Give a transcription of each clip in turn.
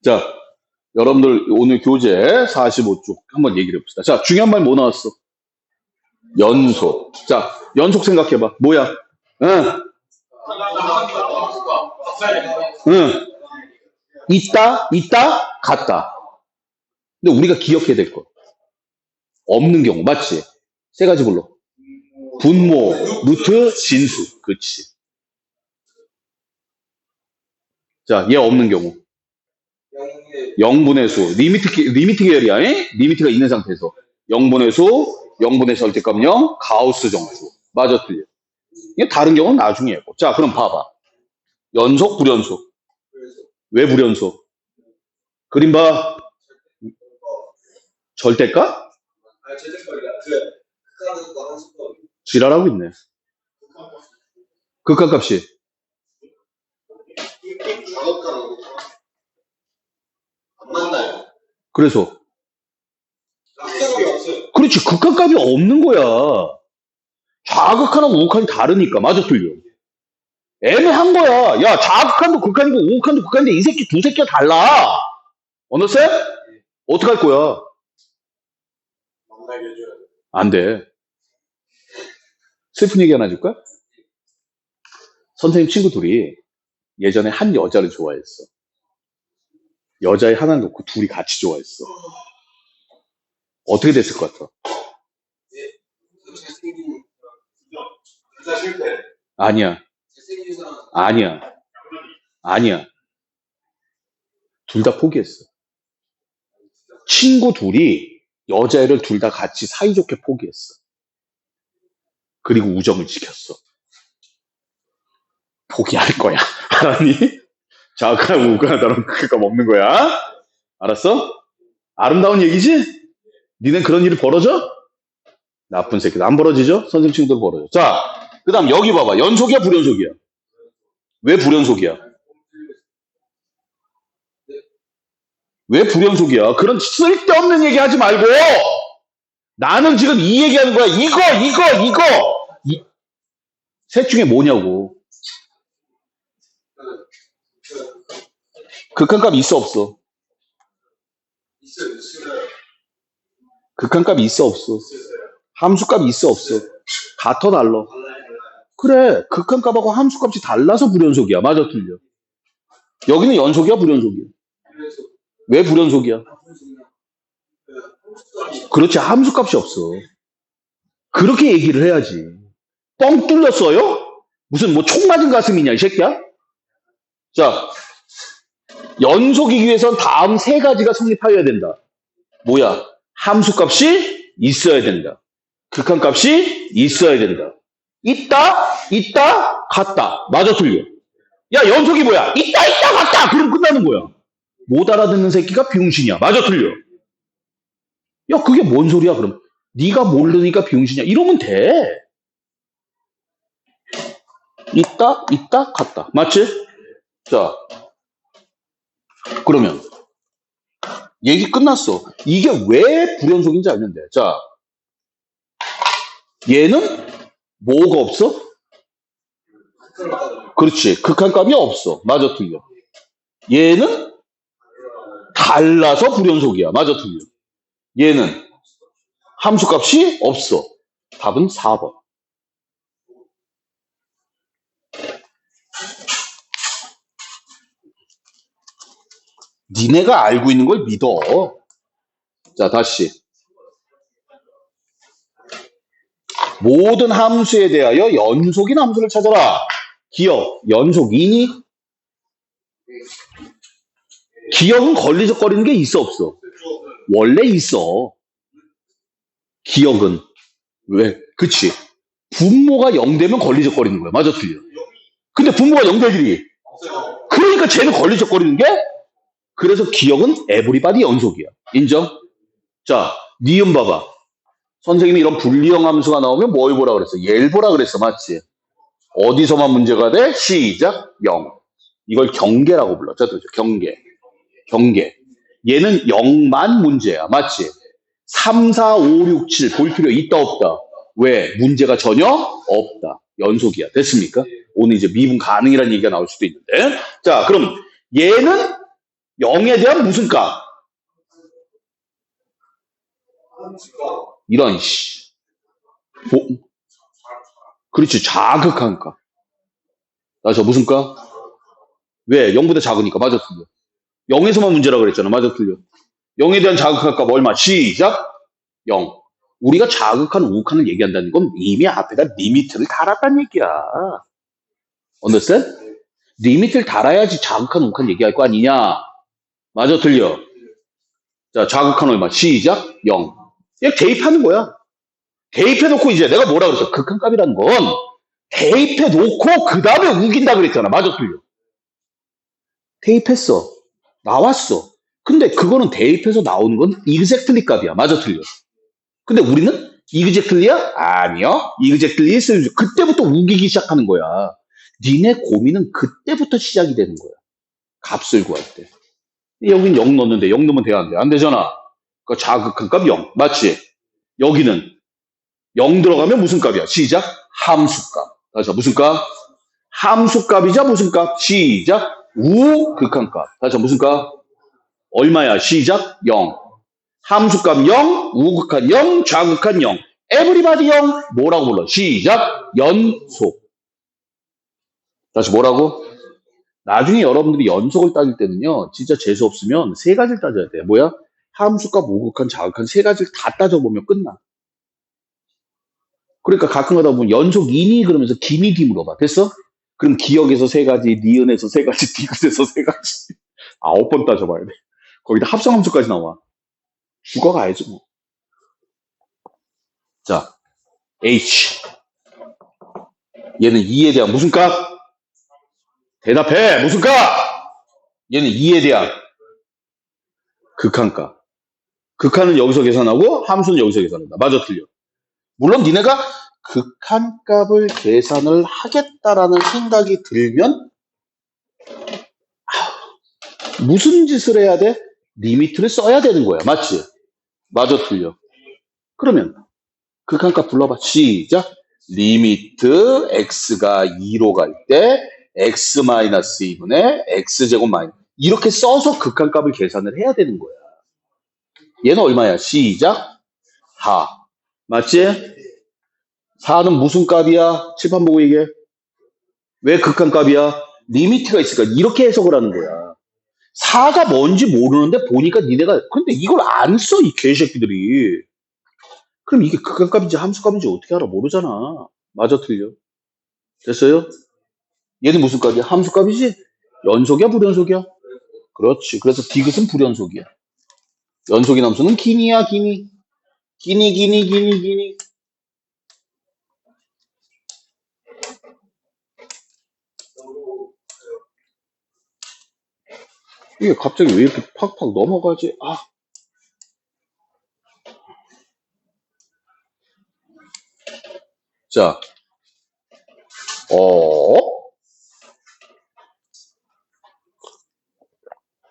자, 여러분들 오늘 교재 45쪽 한번 얘기를 해봅시다. 자, 중요한 말 뭐 나왔어? 연속. 자, 연속 생각해봐. 뭐야? 응, 응. 있다, 같다. 근데 우리가 기억해야 될 거. 없는 경우, 맞지? 세 가지 불러. 분모, 루트, 진수. 그렇지. 자, 얘 없는 경우. 0분의 수. 리미트 계열이야. 리미트가 있는 상태에서. 0분의 수, 0분의 절대값 0, 가우스 정수. 맞아, 틀려. 이게 다른 경우는 나중에 해고. 자, 그럼 봐봐. 연속, 불연속. 왜 불연속? 그림 봐. 절대값? 지랄하고 있네. 극한값이. 그래서. 그렇지. 극한값이 없는 거야. 좌극한하고 우극한이 다르니까. 맞아, 틀려. 애매한 거야. 야, 좌극한도 극한이고 우극한도 극한인데 이 새끼 두 새끼가 달라. 어느새? 어떻게 할 거야? 안 돼. 슬픈 얘기 하나 해줄까? 선생님 친구 둘이 예전에 한 여자를 좋아했어. 여자애 하나 놓고 둘이 같이 좋아했어. 어떻게 됐을 것 같아? 아니야. 아니야. 아니야. 둘 다 포기했어. 친구 둘이 여자애를 둘 다 같이 사이좋게 포기했어. 그리고 우정을 지켰어. 포기할 거야. 알았니? 자극하고 우극하다는 그니까 먹는 거야. 알았어? 아름다운 얘기지? 니넨 그런 일이 벌어져? 나쁜 새끼들. 안 벌어지죠? 선생님 친구들 벌어져. 자, 그 다음 여기 봐봐. 연속이야, 불연속이야? 왜 불연속이야? 왜 불연속이야? 그런 쓸데없는 얘기 하지 말고 나는 지금 이 얘기하는 거야. 이거. 셋 중에 뭐냐고. 극한값 있어 없어? 극한값 있어 없어? 함수값 있어 없어? 같아 달라? 그래. 극한값하고 함수값이 달라서 불연속이야. 맞아 틀려? 여기는 연속이야 불연속이야? 왜 불연속이야? 그렇지. 함수값이 없어. 그렇게 얘기를 해야지. 뻥 뚫렸어요? 무슨 뭐 총 맞은 가슴이냐 이 새끼야? 자, 연속이기 위해선 다음 세 가지가 성립하여야 된다. 뭐야? 함수값이 있어야 된다. 극한값이 있어야 된다. 있다, 같다. 맞아 틀려? 야, 연속이 뭐야? 있다, 같다. 그럼 끝나는 거야. 못 알아듣는 새끼가 병신이야. 맞아 틀려? 야, 그게 뭔 소리야 그럼? 네가 모르니까 병신이야. 이러면 돼. 있다, 같다. 맞지? 자, 그러면 얘기 끝났어. 이게 왜 불연속인지 알면 돼. 자, 얘는 뭐가 없어? 그렇지. 극한값이 없어. 맞아 틀려? 얘는 달라서 불연속이야. 맞아 틀려? 얘는 함수값이 없어. 답은 4번. 니네가 알고 있는 걸 믿어. 자, 다시. 모든 함수에 대하여 연속인 함수를 찾아라. 기억, 연속이니? 기억은 걸리적거리는 게 있어 없어? 원래 있어. 기억은. 왜? 그치. 분모가 0 되면 걸리적거리는 거야. 맞아 틀려? 근데 분모가 0 될 일이. 그러니까 쟤는 걸리적거리는 게? 그래서 기억은 에브리바디 연속이야. 인정? 자, 니은 봐봐. 선생님이 이런 분리형 함수가 나오면 뭘 보라 그랬어? 얘를 보라 그랬어. 맞지? 어디서만 문제가 돼? 시작 0. 이걸 경계라고 불러. 자, 경계. 얘는 0만 문제야. 맞지? 3, 4, 5, 6, 7 볼 필요 있다 없다? 왜? 문제가 전혀 없다. 연속이야. 됐습니까? 오늘 이제 미분 가능이라는 얘기가 나올 수도 있는데. 자, 그럼 얘는 0에 대한 무슨 값? 이런, 씨. 그렇지, 자극한 값. 자, 무슨 값? 왜? 0보다 작으니까. 맞아, 틀려. 0에서만 문제라 그랬잖아. 맞아, 틀려. 0에 대한 자극한 값 얼마? 시작. 0. 우리가 자극한, 우극한을 얘기한다는 건 이미 앞에다 리미트를 달았다는 얘기야. understand? 리미트를 달아야지 자극한, 우극한 얘기할 거 아니냐? 맞아, 틀려. 자, 자극한 얼마? 시작. 0. 그냥 대입하는 거야. 대입해놓고 이제 내가 뭐라 그랬어? 극한값이라는 건 대입해놓고 그 다음에 우긴다 그랬잖아. 맞아, 틀려. 대입했어. 나왔어. 근데 그거는 대입해서 나오는 건 exactly 값이야. 맞아, 틀려. 근데 우리는 exactly야? 아니요. exactly 그때부터 우기기 시작하는 거야. 니네 고민은 그때부터 시작이 되는 거야. 값을 구할 때. 여긴 0 넣었는데 0 넣으면 돼야 안 돼? 안 되잖아. 그 자극한 값 0. 맞지? 여기는 0 들어가면 무슨 값이야? 시작. 함수값. 다시 무슨 값? 함수값이자 무슨 값? 시작. 우극한값. 다시 무슨 값? 얼마야? 시작. 0. 함수값 0, 우극한 0, 좌극한 0. 에브리바디 0. 뭐라고 불러? 시작. 연속. 다시 뭐라고? 나중에 여러분들이 연속을 따질 때는요. 진짜 재수 없으면 세 가지를 따져야 돼. 뭐야? 함수값, 우극한, 좌극한 세 가지를 다 따져보면 끝나. 그러니까 가끔 하다 보면 연속이니 그러면서 기미기 물어봐. 됐어? 그럼 기억에서 세 가지, 니은에서 세 가지, 디귿에서 세 가지. 9번 따져봐야 돼. 거기다 합성함수까지 나와. 죽어가야지 뭐. 자, H. 얘는 2에 대한 무슨 값? 대답해. 무슨 값? 얘는 2에 대한 극한값. 극한은 여기서 계산하고 함수는 여기서 계산한다. 맞아, 틀려. 물론 니네가 극한값을 계산을 하겠다라는 생각이 들면 무슨 짓을 해야 돼? 리미트를 써야 되는 거야. 맞지? 맞아, 틀려. 그러면 극한값 불러봐. 시작. 리미트 x가 2로 갈 때 x-2분의 x제곱 마이너스 이렇게 써서 극한값을 계산을 해야 되는 거야. 얘는 얼마야? 시작. 4. 맞지? 4는 무슨 값이야? 칠판 보고 얘기해. 왜 극한값이야? 리미트가 있으니까 이렇게 해석을 하는 거야. 4가 뭔지 모르는데 보니까 니네가 근데 이걸 안 써, 이 개새끼들이. 그럼 이게 극한값인지 함수값인지 어떻게 알아? 모르잖아. 맞아, 틀려. 됐어요? 얘는 무슨 값이야? 함수값이지? 연속이야, 불연속이야? 그렇지. 그래서 디귿은 불연속이야. 연속인 함수는 기니야, 기니. 기니, 기니, 기니, 기니. 이게 갑자기 왜 이렇게 팍팍 넘어가지? 아. 자,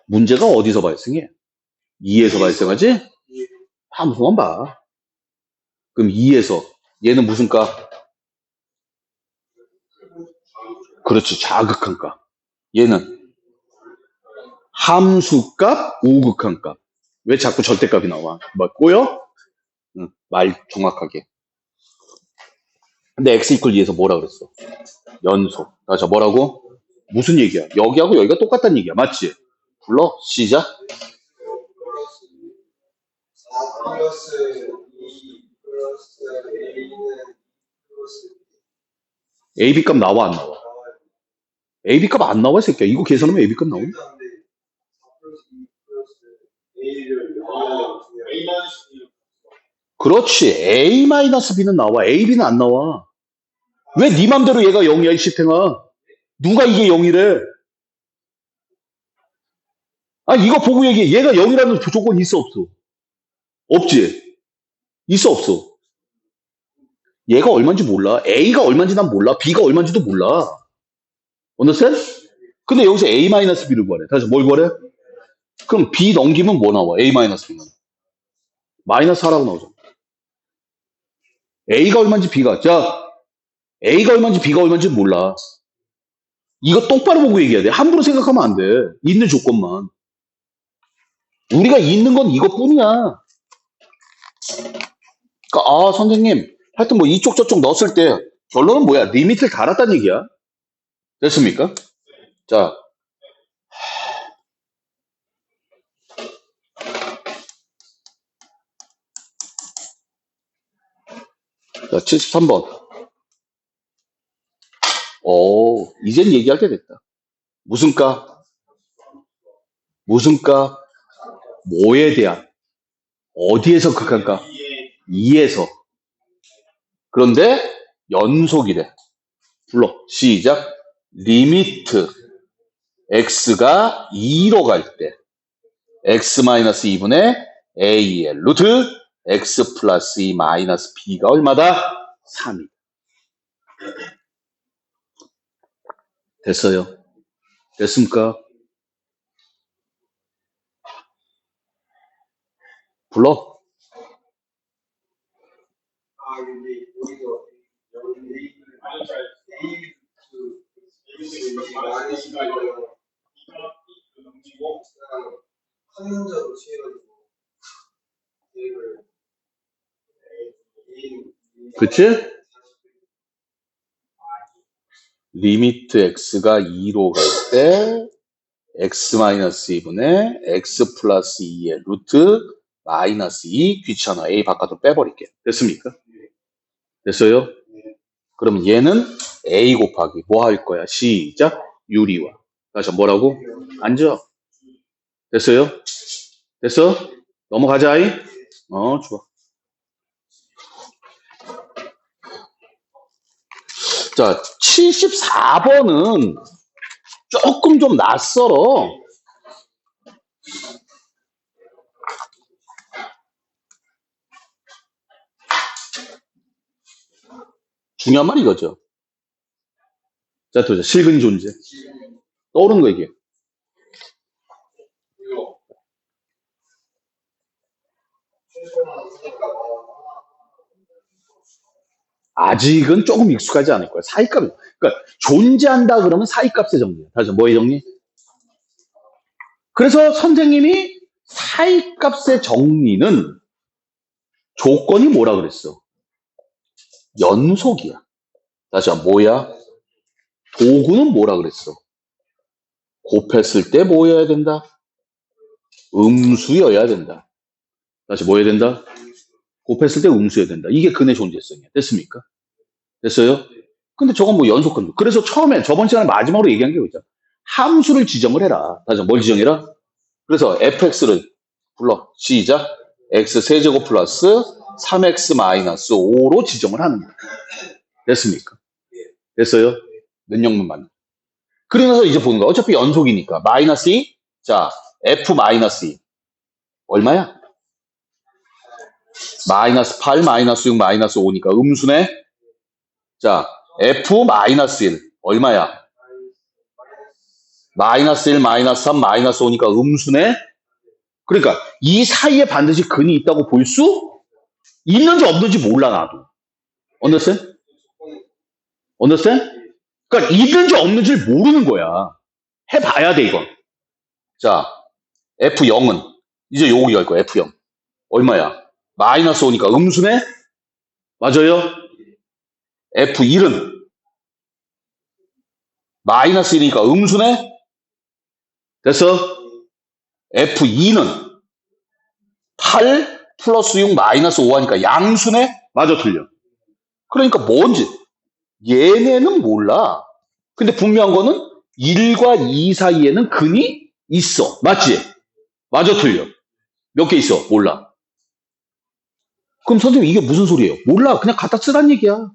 문제가 어디서 발생해? 2에서 발생하지? 함수만 봐. 그럼 2에서 얘는 무슨 값? 그렇지, 자극한 값. 얘는 함수값, 우극한 값. 왜 자꾸 절대값이 나와? 뭐 꼬여? 응, 말 정확하게. 근데 x 이퀄 2에서 뭐라 그랬어? 연속. 자, 뭐라고? 무슨 얘기야? 여기하고 여기가 똑같다는 얘기야. 맞지? 불러. 시작. AB 값 나와, 안 나와? AB 값 안 나와, 이 새끼야. 이거 계산하면 AB 값 나오니? 그렇지. A-B는 나와. AB는 안 나와. 왜 네 맘대로 얘가 0이야, 이 시탱아? 누가 이게 0이래? 아, 이거 보고 얘기해. 얘가 0이라는 조건이 있어, 없어? 없지? 있어, 없어? 얘가 얼마인지 몰라. A가 얼마인지 난 몰라. B가 얼마인지도 몰라. understand? 근데 여기서 A-B를 구하래. 다시 뭘 구하래? 그럼 B 넘기면 뭐 나와? A-B는. 마이너스 4라고 나오죠. A가 얼마인지 B가. 자, A가 얼마인지 B가 얼마인지 몰라. 이거 똑바로 보고 얘기해야 돼. 함부로 생각하면 안 돼. 있는 조건만. 우리가 있는 건 이것뿐이야. 그러니까, 선생님, 하여튼 뭐 이쪽 저쪽 넣었을 때 결론은 뭐야? 리미트를 달았다는 얘기야. 됐습니까? 자, 자 73번. 이젠 얘기할 때 됐다. 무슨 값? 무슨 값? 뭐에 대한? 어디에서 극한값? 2에서. 그런데 연속이래. 불러. 시작. 리미트 x가 2로 갈 때 x-2분의 a의 루트 x 플러스 2 마이너스 b가 얼마다? 3이. 됐어요. 됐습니까? 불러. 그치? 리미트 x가 2로 갈 때 x-2분의 x 플러스 2의 루트 마이너스 2 귀찮아. a 바깥으로 빼버릴게. 됐습니까? 됐어요? 그러면 얘는 a 곱하기 뭐 할 거야? 시작. 유리화. 다시 뭐라고? 앉아. 됐어요? 됐어? 넘어가자. 좋아. 자, 74번은 조금 좀 낯설어. 중요한 말 이거죠. 자, 또 실근 존재. 떠오르는 거 이게. 아직은 조금 익숙하지 않을 거야. 사이값. 그러니까 존재한다 그러면 사이값의 정리야. 다시 뭐의 정리? 그래서 선생님이 사이값의 정리는 조건이 뭐라 그랬어? 연속이야. 다시 뭐야? 도구는 뭐라 그랬어? 곱했을 때 뭐여야 된다? 음수여야 된다. 다시 뭐여야 된다? 곱했을 때 음수여야 된다. 이게 근의 존재성이야. 됐습니까? 됐어요? 근데 저건 뭐 연속근. 그래서 처음에 저번 시간에 마지막으로 얘기한 게 있잖아. 함수를 지정을 해라. 다시 뭘 지정해라? 그래서 fx를 불러. 시작. x 세제곱 플러스 3x 마이너스 5로 지정을 하는 거야. 됐습니까? 됐어요? 능력만 맞는. 그러면서 이제 보는 거야. 어차피 연속이니까. 마이너스 2. 자, f 마이너스 2. 얼마야? 마이너스 8, 마이너스 6, 마이너스 5니까 음수네. 자, f 마이너스 1. 얼마야? 마이너스 1, 마이너스 3, 마이너스 5니까 음수네. 그러니까 이 사이에 반드시 근이 있다고 볼 수 있는지 없는지 몰라 나도. 언더스탠? 언더스탠? 그러니까 있는지 없는지를 모르는 거야. 해봐야 돼 이건. 자, F0은 이제 요거 할 거야. F0 얼마야? 마이너스 5니까 음수네. 맞아요? F1은 마이너스 1이니까 음수네. 됐어? F2는 8 플러스 6 마이너스 5 하니까 양수네. 맞아 틀려. 그러니까 뭔지 얘네는 몰라. 근데 분명한 거는 1과 2 사이에는 근이 있어. 맞지? 맞아 틀려. 몇 개 있어? 몰라. 그럼 선생님 이게 무슨 소리예요? 몰라. 그냥 갖다 쓰란 얘기야.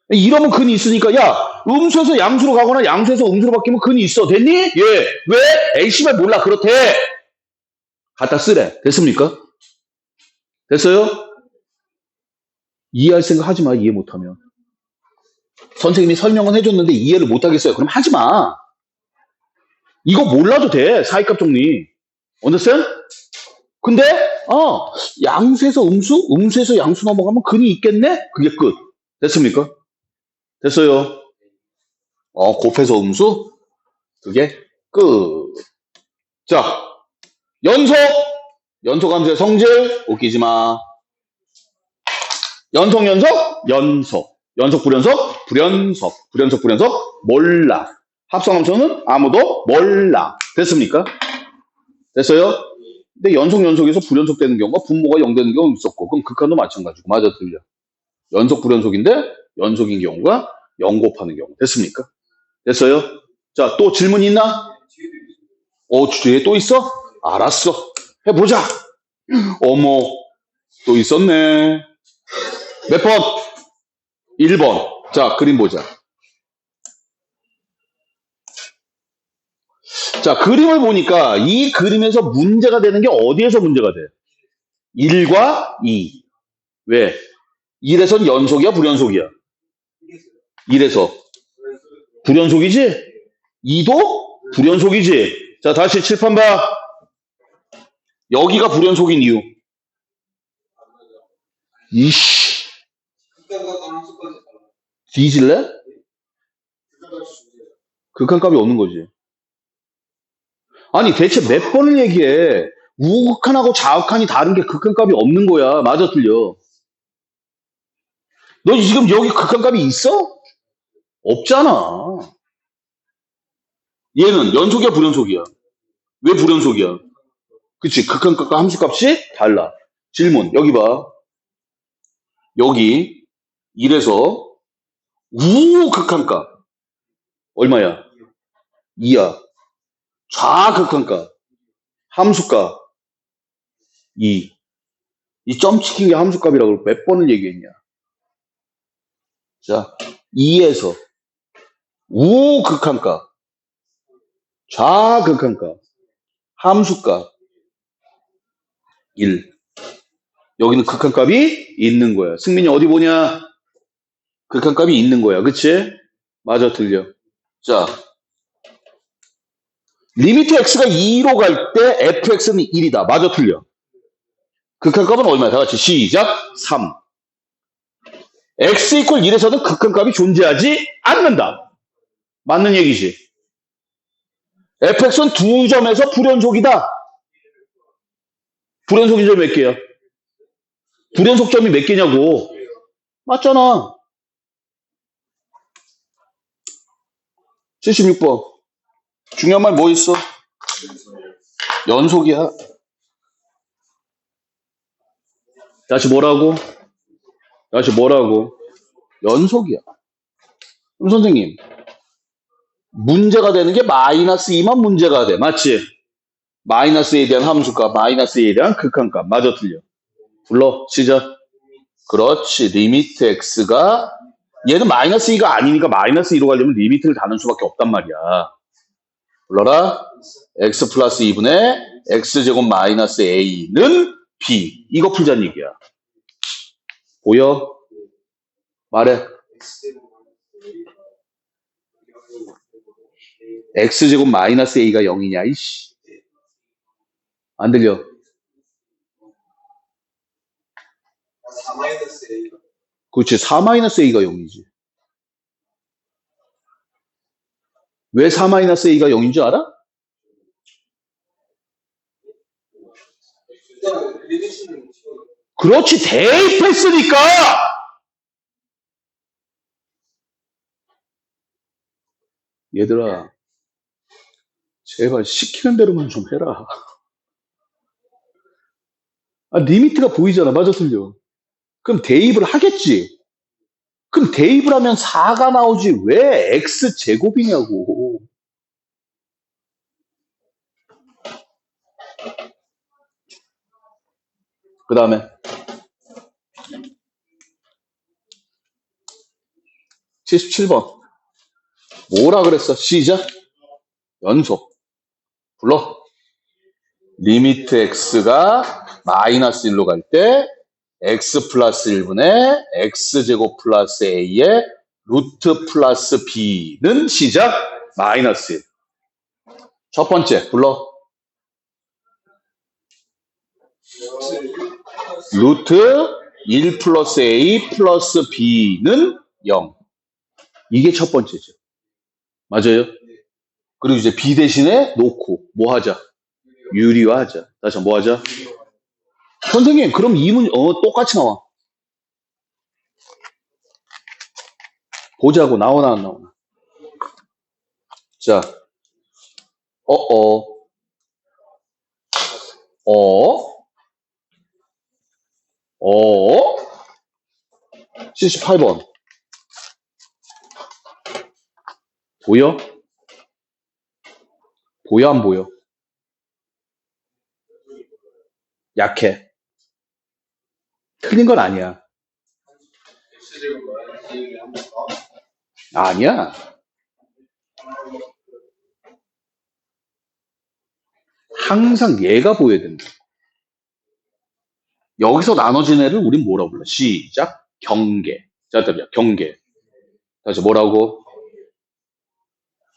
이러면 근이 있으니까 야 음수에서 양수로 가거나 양수에서 음수로 바뀌면 근이 있어. 됐니? 예. 왜? 에이 씨발 몰라. 그렇대. 갖다 쓰래. 됐습니까? 됐어요? 이해할 생각 하지 마. 이해 못하면. 선생님이 설명은 해줬는데 이해를 못하겠어요. 그럼 하지 마. 이거 몰라도 돼. 사이값 정리. 언더스탠? 근데 양수에서 음수, 음수에서 양수 넘어가면 근이 있겠네? 그게 끝. 됐습니까? 됐어요. 곱해서 음수? 그게 끝. 자, 연속 함수의 성질 웃기지 마. 연속 불연속 몰라. 합성함수는 아무도 몰라. 됐습니까? 됐어요? 근데 연속에서 불연속 되는 경우가 분모가 0 되는 경우가 있었고, 그럼 극한도 마찬가지고. 맞아, 틀려. 연속 불연속인데 연속인 경우가 0 곱하는 경우. 됐습니까? 됐어요? 자, 또 질문 있나? 뒤에 또 있어? 알았어. 해보자. 어머, 또 있었네. 몇 번? 1번. 자, 그림 보자. 자, 그림을 보니까 이 그림에서 문제가 되는 게 어디에서 문제가 돼? 1과 2. 왜? 1에선 연속이야, 불연속이야? 1에서 불연속이지? 2도 불연속이지? 자, 다시 칠판 봐. 여기가 불연속인 이유. 이씨. 뒤질래? 극한값이 없는 거지. 아니, 대체 몇 번을 얘기해? 우극한하고 좌극한이 다른 게 극한값이 없는 거야. 맞아, 틀려. 너 지금 여기 극한값이 있어? 없잖아. 얘는 연속이야, 불연속이야? 왜 불연속이야? 그치, 극한값과 함수값이 달라. 질문, 여기 봐. 여기 1에서 우극한값 얼마야? 2야. 좌극한값 함수값 2. 이 점 찍힌 게 함수값이라고 몇 번을 얘기했냐? 자, 2에서 우극한값 좌극한값 함수값 1. 여기는 극한값이 있는 거야. 승민이 어디 보냐? 극한값이 있는 거야. 그치? 맞아, 틀려. 자, 리미트 x가 2로 갈 때 fx는 1이다. 맞아, 틀려. 극한값은 얼마야? 다 같이 시작. 3. x 이퀄 1에서는 극한값이 존재하지 않는다. 맞는 얘기지. fx는 두 점에서 불연속이다. 불연속인 점이 몇 개야? 불연속 점이 몇 개냐고. 맞잖아. 76번. 중요한 말 뭐 있어? 연속이야. 다시 뭐라고? 연속이야. 그럼 선생님, 문제가 되는 게 마이너스 2만 문제가 돼. 맞지? 마이너스에 대한 함수값, 마이너스에 대한 극한값. 맞아, 틀려. 불러, 시작. 그렇지. 리미트 x가 얘는 마이너스 2가 아니니까 마이너스 2로 가려면 리미트를 다는 수밖에 없단 말이야. 불러라. x 플러스 2분의 x제곱 마이너스 a는 b. 이거 풀자는 얘기야. 보여? 말해. x제곱 마이너스 a가 0이냐? 이씨. 안 들려. 4-a. 그렇지. 4-a가 0이지. 왜 4-a가 0인 줄 알아? 그렇지. 대입했으니까. 얘들아, 제발 시키는 대로만 좀 해라. 리미트가 보이잖아. 맞아, 틀려. 그럼 대입을 하겠지. 그럼 대입을 하면 4가 나오지. 왜 x제곱이냐고. 그 다음에 77번. 뭐라 그랬어? 시작. 연속. 불러. 리미트 x가 마이너스 1로 갈 때 x 플러스 1분의 x제곱 플러스 a의 루트 플러스 b는 시작 마이너스 1. 첫 번째 불러. 루트 1 플러스 a 플러스 b는 0. 이게 첫 번째죠. 맞아요? 그리고 이제 b 대신에 놓고 뭐 하자? 유리화하자. 다시 뭐 하자? 선생님, 그럼 이 문, 똑같이 나와. 보자고, 나오나, 안 나오나. 자, 어, 78번. 보여? 보여, 안 보여? 약해. 틀린 건 아니야. 아니야. 항상 얘가 보여야 된다. 여기서 나눠진 애를 우린 뭐라고 불러? 시작. 경계. 자, 경계. 다시 뭐라고?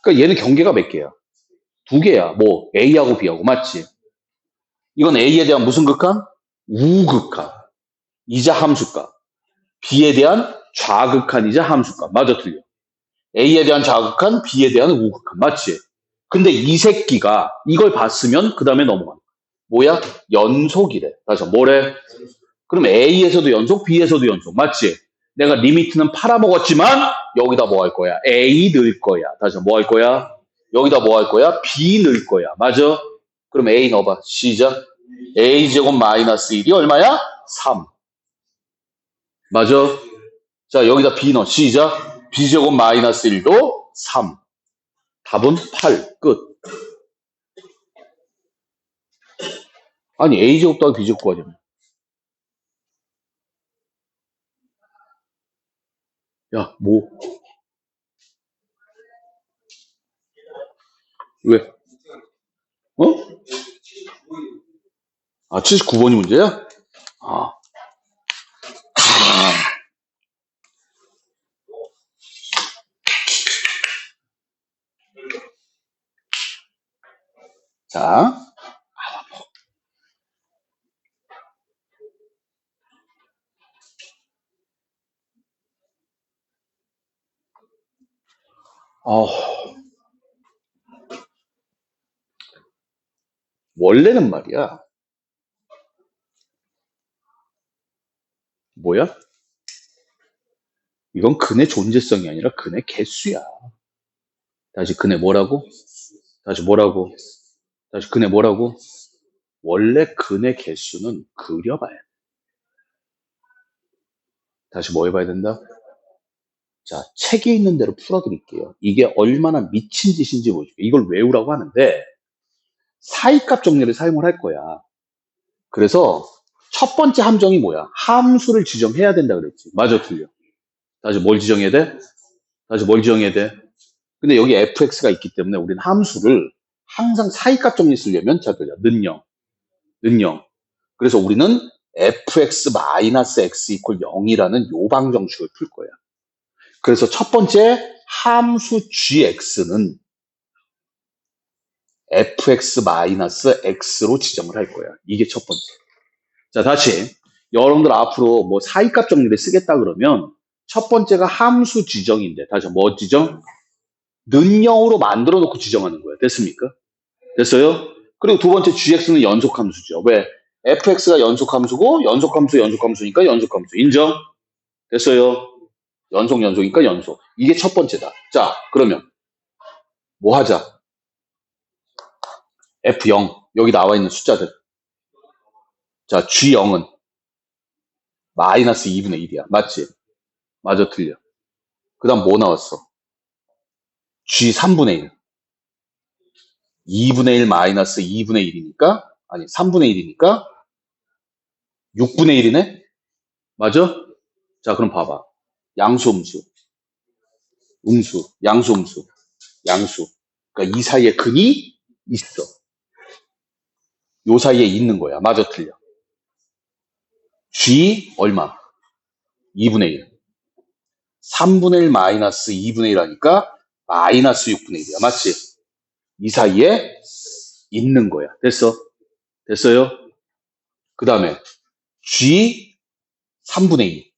그러니까 얘는 경계가 몇 개야? 두 개야. 뭐 A하고 B하고 맞지? 이건 A에 대한 무슨 극한? 우극한. 이자 함수값. B에 대한 좌극한이자 함수값. 맞아 틀려? A에 대한 좌극한, B에 대한 우극한. 맞지? 근데 이 새끼가 이걸 봤으면 그 다음에 넘어가. 뭐야? 연속이래. 다시 뭐래? 그럼 A에서도 연속, B에서도 연속. 맞지? 내가 리미트는 팔아먹었지만 여기다 뭐 할 거야? A 넣을 거야. 다시 뭐 할 거야? 여기다 뭐 할 거야? B 넣을 거야. 맞아? 그럼 A 넣어봐. 시작. A제곱 마이너스 1이 얼마야? 3. 맞아? 자, 여기다 B 넣어. 시작. B제곱 마이너스 1도 3. 답은 8. 끝. 아니, A제곱 더하기 B제곱 구하잖아. 야, 뭐? 왜? 어? 아, 79번이 문제야? 아. 자. 어, 원래는 말이야. 뭐야? 이건 근의 존재성이 아니라 근의 개수야. 다시 근의 뭐라고? 다시 뭐라고? 다시 근의 뭐라고? 원래 근의 개수는 그려봐야 돼. 다시 뭐 해봐야 된다? 자, 책에 있는 대로 풀어드릴게요. 이게 얼마나 미친 짓인지 보여줄게요. 이걸 외우라고 하는데 사이값 정리를 사용을 할 거야. 그래서 첫 번째 함정이 뭐야? 함수를 지정해야 된다 그랬지. 맞아, 틀려. 다시 뭘 지정해야 돼? 다시 뭘 지정해야 돼? 근데 여기 fx가 있기 때문에 우리는 함수를 항상 사이값 정리 쓰려면 자, 는영. 그래서 우리는 fx-x 이퀄 0이라는 요 방정식을 풀 거야. 그래서 첫 번째 함수 gx는 fx-x로 지정을 할 거야. 이게 첫 번째. 자, 다시 여러분들 앞으로 뭐 사이값 정리를 쓰겠다 그러면 첫 번째가 함수 지정인데 다시 뭐 지정? 는영으로 만들어 놓고 지정하는 거야. 됐습니까? 됐어요? 그리고 두 번째 gx는 연속함수죠. 왜? fx가 연속함수고 연속함수니까 연속함수. 인정? 됐어요? 연속이니까 연속. 이게 첫 번째다. 자, 그러면 뭐 하자? f0 여기 나와 있는 숫자들. 자, g0은 마이너스 2분의 1이야. 맞지? 맞아, 틀려. 그 다음 뭐 나왔어? g 3분의 1. 2분의 1 마이너스 2분의 1이니까 아니 3분의 1이니까 6분의 1이네? 맞아? 자, 그럼 봐봐. 양수, 음수, 양수, 양수. 그러니까 이 사이에 근이 있어. 요 사이에 있는 거야. 맞아, 틀려. G 얼마? 2분의 1. 3분의 1 마이너스 2분의 1 하니까 마이너스 6분의 1이야. 맞지? 이 사이에 있는 거야. 됐어? 됐어요? 그 다음에 G 3분의 2.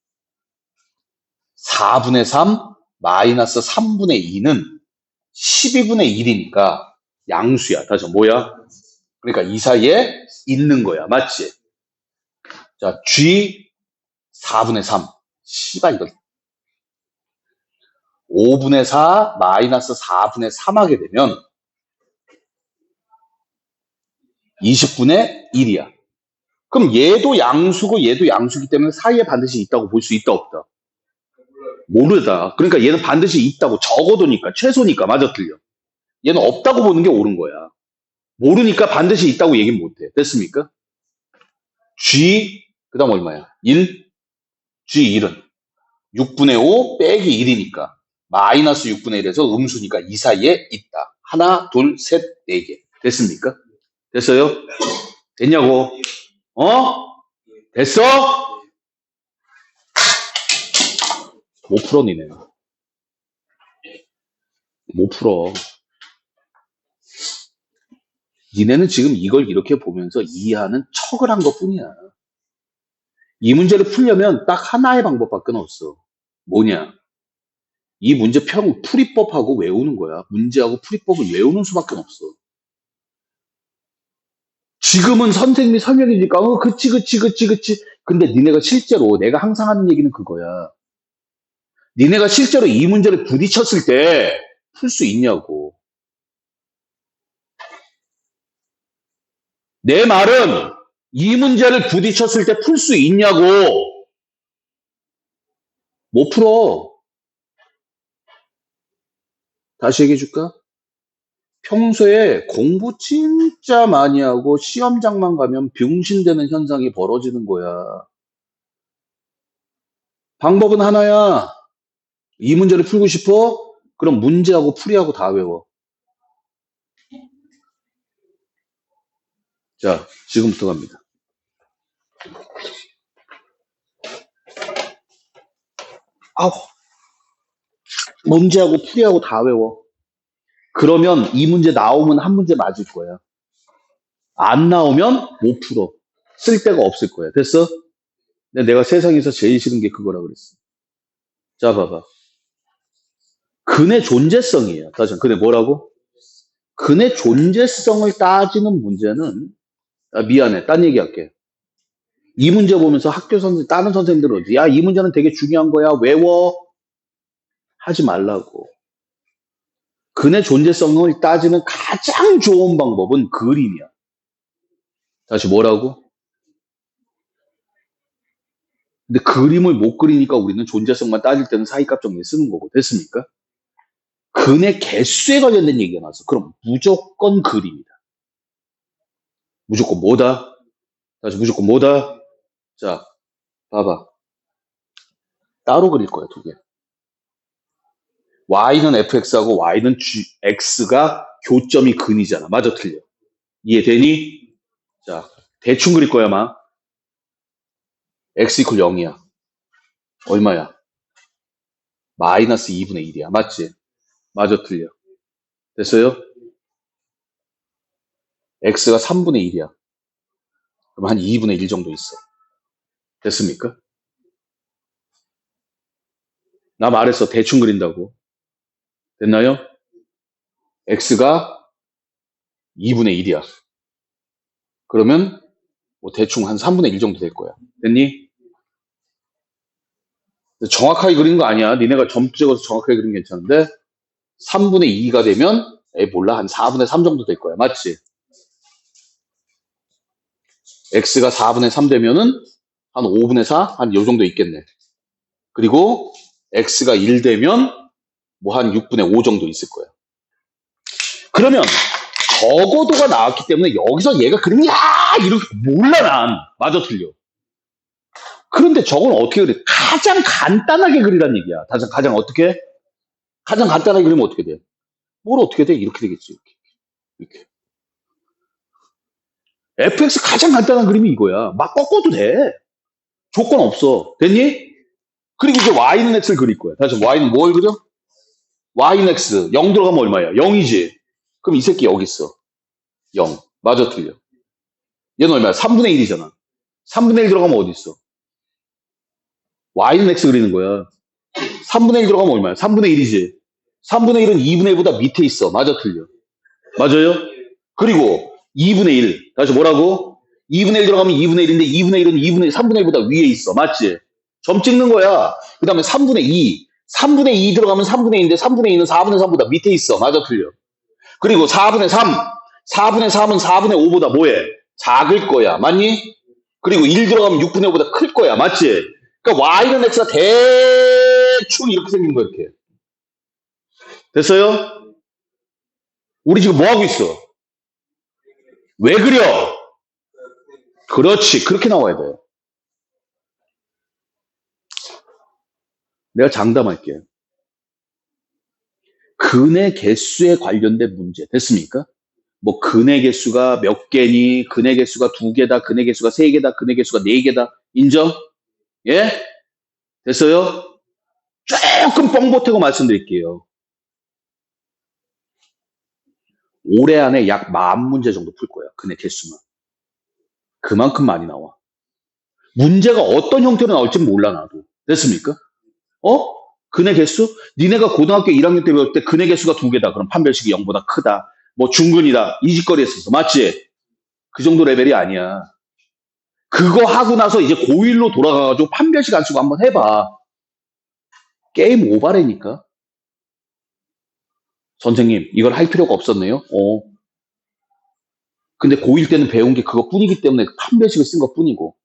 4분의 3 마이너스 3분의 2는 12분의 1이니까 양수야. 다시 뭐야? 그러니까 이 사이에 있는 거야. 맞지? 자, G 4분의 3. 씨발, 이거 5분의 4 마이너스 4분의 3 하게 되면 20분의 1이야. 그럼 얘도 양수고 얘도 양수기 때문에 사이에 반드시 있다고 볼 수 있다, 없다? 모르다. 그러니까 얘는 반드시 있다고 적어도니까, 최소니까. 맞아, 틀려. 얘는 없다고 보는 게 옳은 거야. 모르니까 반드시 있다고 얘기는 못해. 됐습니까? G, 그 다음 얼마야? 1, G1은 6분의 5 빼기 1이니까 마이너스 6분의 1에서 음수니까 이 사이에 있다. 하나, 둘, 셋, 네 개. 됐습니까? 됐어요? 됐냐고? 어? 됐어? 못 풀어, 니네. 못 풀어. 니네는 지금 이걸 이렇게 보면서 이해하는 척을 한 것 뿐이야. 이 문제를 풀려면 딱 하나의 방법밖에 없어. 뭐냐? 이 문제 풀이법하고 외우는 거야. 문제하고 풀이법을 외우는 수밖에 없어. 지금은 선생님이 설명해주니까 그치. 근데 니네가 실제로 내가 항상 하는 얘기는 그거야. 니네가 실제로 이 문제를 부딪혔을 때 풀 수 있냐고. 내 말은 이 문제를 부딪혔을 때 풀 수 있냐고. 못 풀어. 다시 얘기해 줄까? 평소에 공부 진짜 많이 하고 시험장만 가면 병신되는 현상이 벌어지는 거야. 방법은 하나야. 이 문제를 풀고 싶어? 그럼 문제하고 풀이하고 다 외워. 자, 지금부터 갑니다. 아우, 문제하고 풀이하고 다 외워. 그러면 이 문제 나오면 한 문제 맞을 거야. 안 나오면 못 풀어. 쓸 데가 없을 거야. 됐어? 근데 내가 세상에서 제일 싫은 게 그거라 그랬어. 자, 봐봐. 근의 존재성이에요. 다시 근의 뭐라고? 근의 존재성을 따지는 문제는 미안해. 딴 얘기할게. 이 문제 보면서 학교 선생 다른 선생님들은 야, 이 문제는 되게 중요한 거야. 외워. 하지 말라고. 근의 존재성을 따지는 가장 좋은 방법은 그림이야. 다시 뭐라고? 근데 그림을 못 그리니까 우리는 존재성만 따질 때는 사이값 정리 쓰는 거고. 됐습니까? 근의 개수에 관련된 얘기가 나왔어. 그럼 무조건 그림이다. 무조건 뭐다? 다시 무조건 뭐다? 자, 봐봐. 따로 그릴 거야, 두 개. y는 fx하고 y는 x가 교점이 근이잖아. 맞아, 틀려. 이해되니? 자, 대충 그릴 거야, 마. x 이퀄 0이야. 얼마야? 마이너스 2분의 1이야. 맞지? 맞아, 틀려. 됐어요? x가 3분의 1이야. 그럼 한 2분의 1 정도 있어. 됐습니까? 나 말했어. 대충 그린다고. 됐나요? x가 2분의 1이야. 그러면 뭐 대충 한 3분의 1 정도 될 거야. 됐니? 정확하게 그리는 거 아니야. 니네가 점 찍어서 정확하게 그리면 괜찮은데 3분의 2가 되면 몰라. 한 4분의 3 정도 될 거야. 맞지? x가 4분의 3 되면은 한 5분의 4? 한 요 정도 있겠네. 그리고 x가 1 되면 뭐 한 6분의 5 정도 있을 거야. 그러면 적어도가 나왔기 때문에 여기서 얘가 그림이 이렇게 몰라 난. 맞아 틀려. 그런데 저건 어떻게 그래? 가장 간단하게 그리란 얘기야. 가장 어떻게? 가장 간단하게 그리면 어떻게 돼? 뭘 어떻게 돼? 이렇게 되겠지. 이렇게. fx 가장 간단한 그림이 이거야. 막 꺾어도 돼. 조건 없어. 됐니? 그리고 이제 y는 x를 그릴 거야. 다시 y는 뭘 그려? y는 x. 0 들어가면 얼마야? 0이지. 그럼 이 새끼 여기 있어. 0. 맞아 틀려. 얘는 얼마야? 3분의 1이잖아. 3분의 1 들어가면 어디 있어? y는 x 그리는 거야. 3분의 1 들어가면 얼마야? 3분의 1이지. 3분의 1은 2분의 1보다 밑에 있어. 맞아 틀려. 맞아요? 그리고 2분의 1. 다시 뭐라고? 2분의 1 들어가면 2분의 1인데 2분의 1은 3분의 1보다 위에 있어. 맞지? 점 찍는 거야. 그 다음에 3분의 2. 3분의 2 들어가면 3분의 2인데 3분의 2는 4분의 3보다 밑에 있어. 맞아, 틀려. 그리고 4분의 3. 4분의 3은 4분의 5보다 뭐해? 작을 거야. 맞니? 그리고 1 들어가면 6분의 5보다 클 거야. 맞지? 그러니까 y는 x가 대충 이렇게 생긴 거 이렇게. 됐어요? 우리 지금 뭐 하고 있어? 왜 그려? 그렇지. 그렇게 나와야 돼. 내가 장담할게. 근의 개수에 관련된 문제. 됐습니까? 뭐 근의 개수가 몇 개니, 근의 개수가 2개다, 근의 개수가 3개다, 근의 개수가 4개다. 인정? 예? 됐어요? 조금 뻥 보태고 말씀드릴게요. 올해 안에 약 10,000문제 정도 풀 거야. 근의 개수만. 그만큼 많이 나와. 문제가 어떤 형태로 나올지 몰라 나도. 됐습니까? 어? 근의 개수? 니네가 고등학교 1학년 때 배울 때 근의 개수가 2개다. 그럼 판별식이 0보다 크다. 뭐 중근이다. 이 짓거리 했었어. 맞지? 그 정도 레벨이 아니야. 그거 하고 나서 이제 고1로 돌아가가지고 판별식 안 쓰고 한번 해봐. 게임 오바라니까. 선생님, 이걸 할 필요가 없었네요. 근데 고1 때는 배운 게 그것뿐이기 때문에 판별식을 쓴 것뿐이고.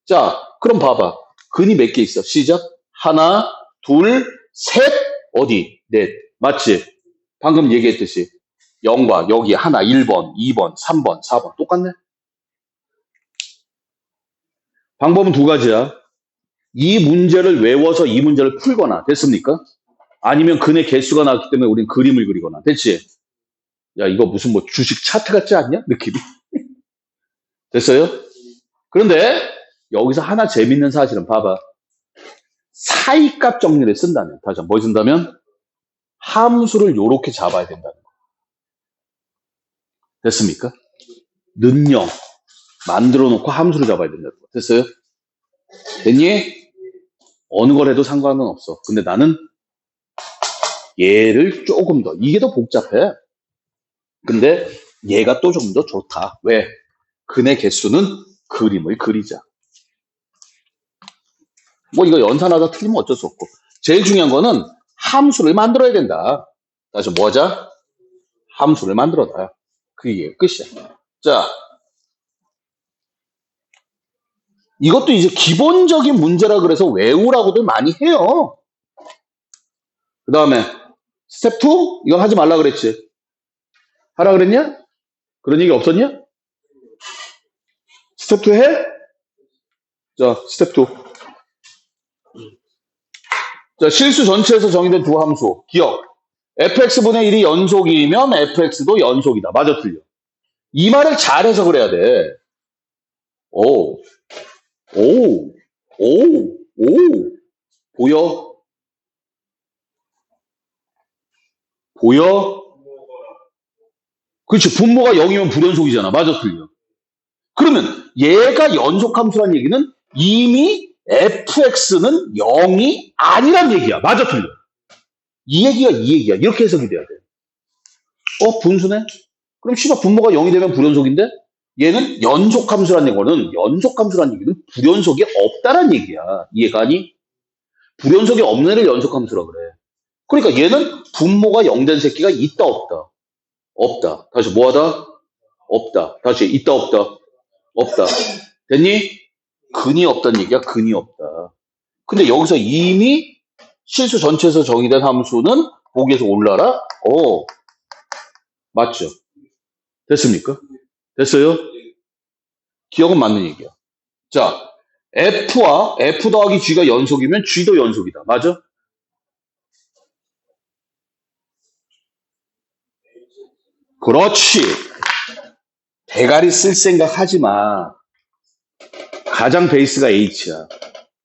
자, 그럼 봐봐. 근이 몇 개 있어? 시작. 하나, 둘, 셋, 어디? 넷. 맞지? 방금 얘기했듯이 0과 여기 하나 1번, 2번, 3번, 4번 똑같네. 방법은 두 가지야. 이 문제를 외워서 이 문제를 풀거나 됐습니까? 아니면 근의 개수가 나왔기 때문에 우린 그림을 그리거나. 됐지? 야, 이거 무슨 뭐 주식 차트 같지 않냐? 느낌이. 됐어요? 그런데 여기서 하나 재밌는 사실은 봐봐. 사이값 정리를 쓴다면, 다시 한번 뭐 쓴다면? 함수를 요렇게 잡아야 된다는 거. 됐습니까? 는영 만들어 놓고 함수를 잡아야 된다는 거. 됐어요? 됐니? 어느 걸 해도 상관은 없어. 근데 나는 얘를 조금 더, 이게 더 복잡해. 근데 얘가 또 좀 더 좋다. 왜? 근의 개수는 그림을 그리자. 뭐 이거 연산하다 틀리면 어쩔 수 없고. 제일 중요한 거는 함수를 만들어야 된다. 다시 뭐 하자? 함수를 만들어놔. 그게 끝이야. 자, 이것도 이제 기본적인 문제라 그래서 외우라고들 많이 해요. 그 다음에 스텝 2? 이건 하지 말라 그랬지. 하라 그랬냐? 그런 얘기 없었냐? 스텝 2 해? 자, 스텝 2. 자, 실수 전체에서 정의된 두 함수. 기억. fx분의 1이 연속이면 fx도 연속이다. 맞아, 틀려. 이 말을 잘 해석을 해야 돼. 오, 오, 오, 오. 보여? 보여? 그렇지. 분모가 0이면 불연속이잖아. 맞아, 틀려. 그러면 얘가 연속함수란 얘기는 이미 fx는 0이 아니란 얘기야. 맞아, 틀려. 이 얘기야. 이렇게 해석이 돼야 돼. 분수네? 그럼 씨발 분모가 0이 되면 불연속인데 얘는 연속함수란 얘기는 불연속이 없다란 얘기야. 이해가 아니? 불연속이 없는 애를 연속함수라 그래. 그러니까 얘는 분모가 0 된 새끼가 있다 없다. 없다. 다시 뭐하다? 없다. 다시 있다 없다. 없다. 됐니? 근이 없다는 얘기야. 근이 없다. 근데 여기서 이미 실수 전체에서 정의된 함수는 보기에서 올라라? 맞죠? 됐습니까? 됐어요? 기억은 맞는 얘기야. 자, F와 F 더하기 G가 연속이면 G도 연속이다. 맞아? 그렇지. 대가리 쓸 생각 하지 마. 가장 베이스가 H야.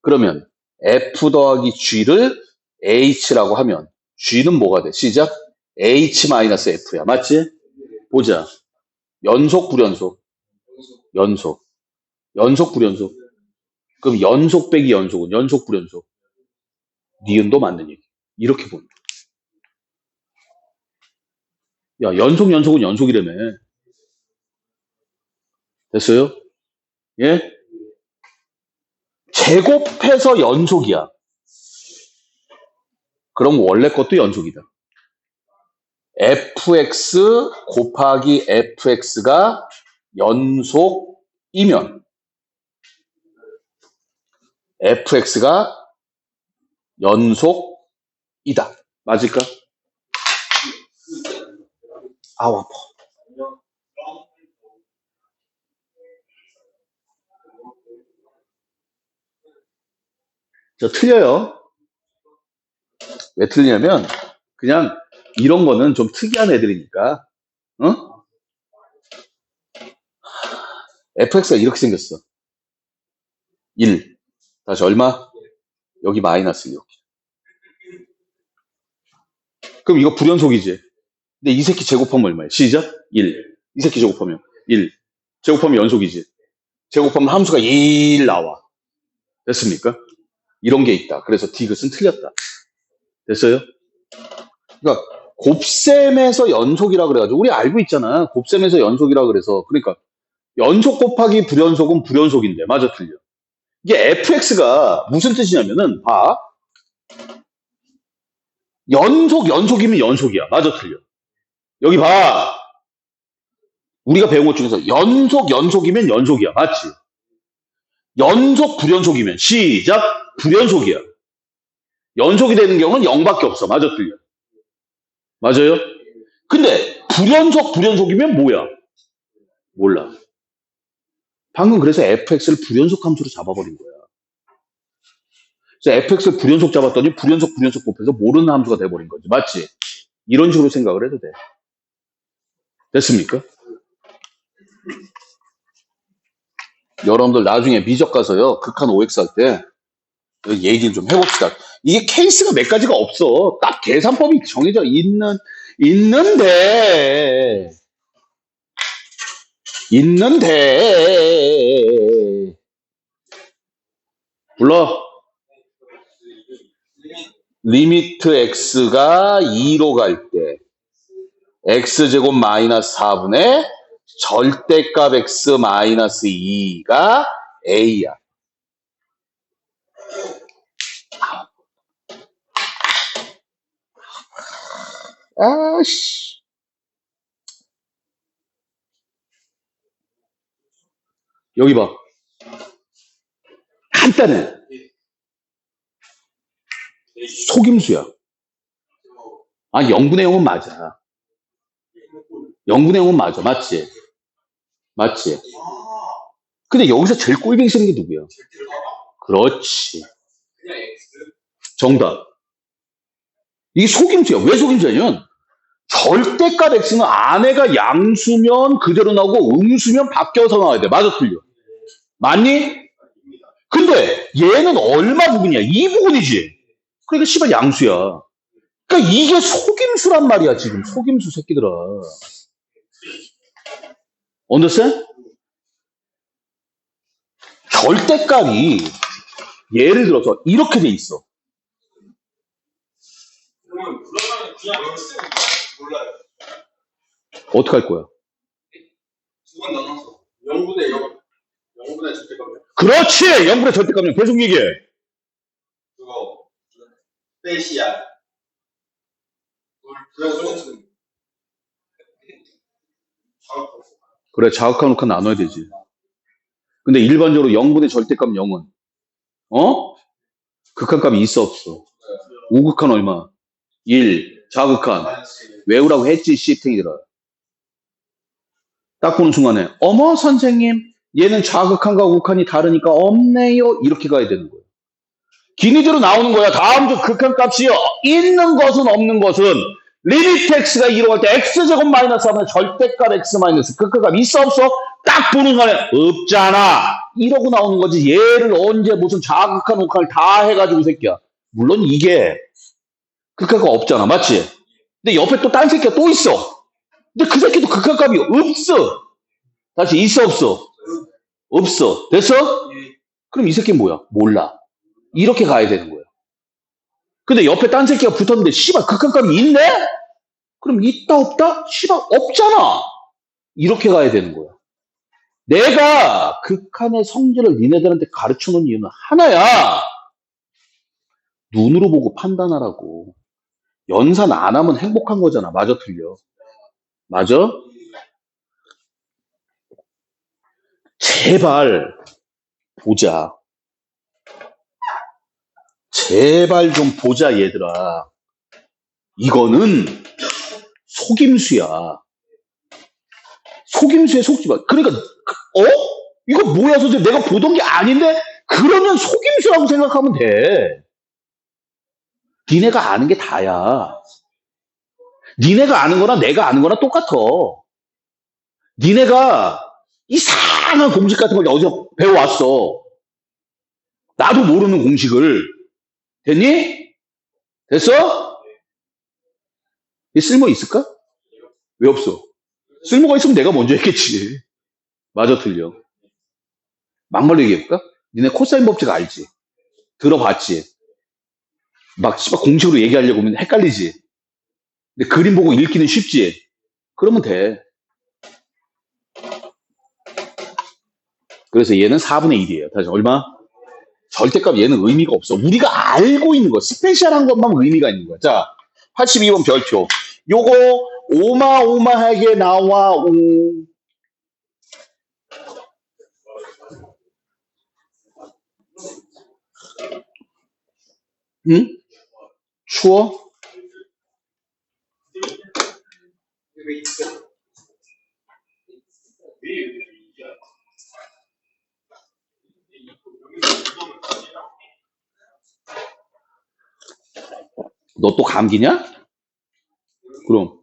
그러면 F 더하기 G를 H라고 하면 G는 뭐가 돼? 시작. H-F야. 맞지? 보자. 연속, 불연속. 연속. 연속, 불연속. 그럼 연속 빼기 연속은 연속, 불연속. 니은도 맞는 얘기. 이렇게 보는 거야. 야, 연속은 연속이라며. 됐어요? 예? 제곱해서 연속이야. 그럼 원래 것도 연속이다. fx 곱하기 fx가 연속이면 fx가 연속이다. 맞을까? 아우 아파. 저 틀려요. 왜 틀리냐면 그냥 이런 거는 좀 특이한 애들이니까. 어? fx가 이렇게 생겼어. 1. 다시 얼마? 여기 마이너스 6. 그럼 이거 불연속이지. 근데 이 새끼 제곱하면 얼마야? 시작. 1. 이 새끼 제곱하면 1. 제곱하면 연속이지. 제곱하면 함수가 1 나와. 됐습니까? 이런 게 있다. 그래서 디귿은 틀렸다. 됐어요? 그러니까 곱셈에서 연속이라 그래가지고 우리 알고 있잖아. 곱셈에서 연속이라 그래서 그러니까 연속 곱하기 불연속은 불연속인데 맞아 틀려. 이게 fx가 무슨 뜻이냐면은 봐. 연속이면 연속이야. 맞아 틀려. 여기 봐. 우리가 배운 것 중에서 연속이면 연속이야. 맞지? 연속 불연속이면 시작 불연속이야. 연속이 되는 경우는 0밖에 없어. 맞아 틀려. 맞아요? 근데 불연속이면 뭐야? 몰라. 방금 그래서 fx를 불연속 함수로 잡아버린 거야. 그래서 fx를 불연속 잡았더니 불연속 곱해서 모르는 함수가 돼버린 거지. 맞지? 이런 식으로 생각을 해도 돼. 됐습니까? 여러분들 나중에 미적 가서요. 극한 OX 할 때 얘기를 좀 해봅시다. 이게 케이스가 몇 가지가 없어. 딱 계산법이 정해져 있는데 불러. 리미트 x가 2로 갈 때 x제곱 마이너스 4분의 절대값 x 마이너스 2가 a야. 아씨. 여기 봐. 간단해. 속임수야. 아, 0분의 0은 맞아. 0분의 0은 맞아. 맞지? 맞지? 근데 여기서 제일 꼴뱅이 쓰는 게 누구야? 그렇지. 정답. 이게 속임수야. 왜 속임수냐면 절대값 x는 안에가 양수면 그대로 나오고 음수면 바뀌어서 나와야 돼. 맞아 틀려. 맞니? 근데 얘는 얼마 부분이야? 이 부분이지. 그러니까 씨발 양수야. 그러니까 이게 속임수란 말이야 지금. 속임수 새끼들아. 언더스탠? 절대값이 예를 들어서 이렇게 돼 있어. 그러면 그냥 몰라요. 어떻게 할 거야? 두 번 나눠서 0분의 절대값. 그렇지! 0분의 절대값이면 계속 얘기해. 그거 빼시야. 그래, 자극한 우칸 나눠야 되지. 근데 일반적으로 0분의 절대값 0은 극한값이 있어 없어? 우극한 얼마? 1. 자극한. 외우라고 했지 씨탱이들아. 딱 보는 순간에 어머 선생님 얘는 좌극한과 우극한이 다르니까 없네요. 이렇게 가야 되는 거예요. 기니대로 나오는 거야. 다음 주 극한값이 있는 것은 없는 것은 리미트 x가 2로 갈 때 x제곱 마이너스 하면 절대값 x 마이너스 극한값 있어 없어? 딱 보는 순간에 없잖아. 이러고 나오는 거지. 얘를 언제 무슨 좌극한 우극한을 다 해가지고 새끼야. 물론 이게 극한값 없잖아. 맞지? 근데 옆에 또 딴 새끼가 또 있어. 근데 그 새끼도 극한값이 없어. 다시 있어 없어? 없어. 됐어? 그럼 이 새끼는 뭐야? 몰라. 이렇게 가야 되는 거야. 근데 옆에 딴 새끼가 붙었는데 씨발 극한값이 있네? 그럼 있다 없다? 씨발 없잖아. 이렇게 가야 되는 거야. 내가 극한의 성질을 니네들한테 가르쳐 놓은 이유는 하나야. 눈으로 보고 판단하라고. 연산 안 하면 행복한 거잖아. 맞아, 틀려? 맞아? 제발 보자. 제발 좀 보자, 얘들아. 이거는 속임수야. 속임수에 속지 마. 그러니까, 이거 뭐야, 선생님? 내가 보던 게 아닌데? 그러면 속임수라고 생각하면 돼. 니네가 아는 게 다야. 니네가 아는 거나 내가 아는 거나 똑같아. 니네가 이상한 공식 같은 걸 어디서 배워왔어. 나도 모르는 공식을. 됐니? 됐어? 이 쓸모 있을까? 왜 없어? 쓸모가 있으면 내가 먼저 했겠지. 맞아, 틀려. 막말로 얘기해볼까? 니네 코사인 법칙 알지? 들어봤지? 막 씨발 공식으로 얘기하려고 하면 헷갈리지? 근데 그림 보고 읽기는 쉽지? 그러면 돼. 그래서 얘는 4분의 1이에요. 다시 얼마? 절대값 얘는 의미가 없어. 우리가 알고 있는 거, 스페셜한 것만 의미가 있는 거야. 자, 82번 별표. 요거 오마오마하게 나와. 응? 추워? 너 또 감기냐? 그럼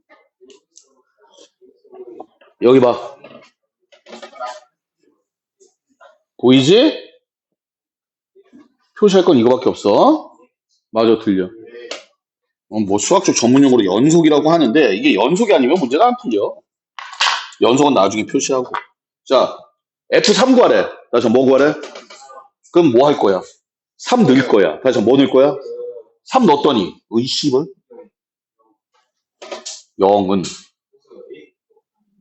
여기 봐. 보이지? 표시할 건 이거밖에 없어. 맞아, 틀려. 뭐 수학적 전문용어로 연속이라고 하는데 이게 연속이 아니면 문제가 안 풀려. 연속은 나중에 표시하고. 자, F3 구하래. 다시 뭐 구하래? 그럼 뭐 할 거야? 3 넣을 거야. 다시 뭐 넣을 거야? 3 넣었더니 의심을 0은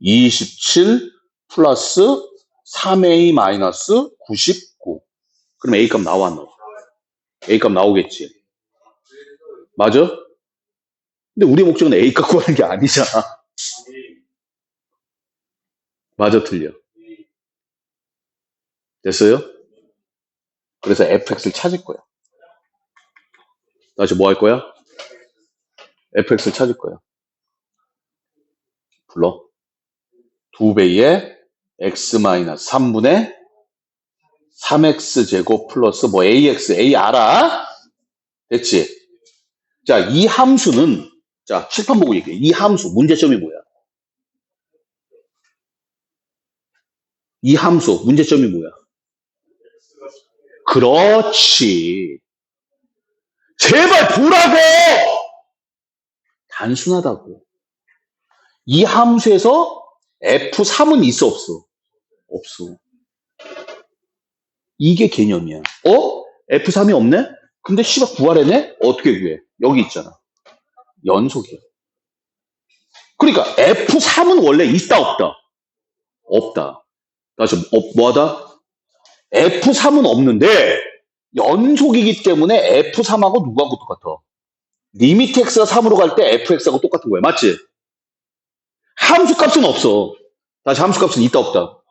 27 플러스 3A 마이너스 99. 그럼 A 값 나와 안 나와? A 값 나오겠지. 맞아? 근데 우리 목적은 A 값 구하는 게 아니잖아. 맞아, 틀려. 됐어요? 그래서 fx를 찾을 거야. 다시 뭐 할 거야? fx를 찾을 거야. 불러. 2배의 x 마이너스 3분의 3x 제곱 플러스 뭐 ax, a 알아? 됐지? 자, 이 함수는 자, 칠판 보고 얘기해. 이 함수 문제점이 뭐야? 이 함수 문제점이 뭐야? 그렇지. 제발 보라고! 단순하다고. 이 함수에서 F3은 있어, 없어? 없어. 이게 개념이야. F3이 없네? 근데 씨발 구하래네? 어떻게 구해? 여기 있잖아. 연속이야. 그러니까 F3은 원래 있다, 없다? 없다. 다시 뭐하다? F3은 없는데 연속이기 때문에 F3하고 누구하고 똑같아? 리미트 x가 3으로 갈 때 fx하고 똑같은 거야. 맞지? 함수값은 없어. 다시 함수값은 있다, 없다?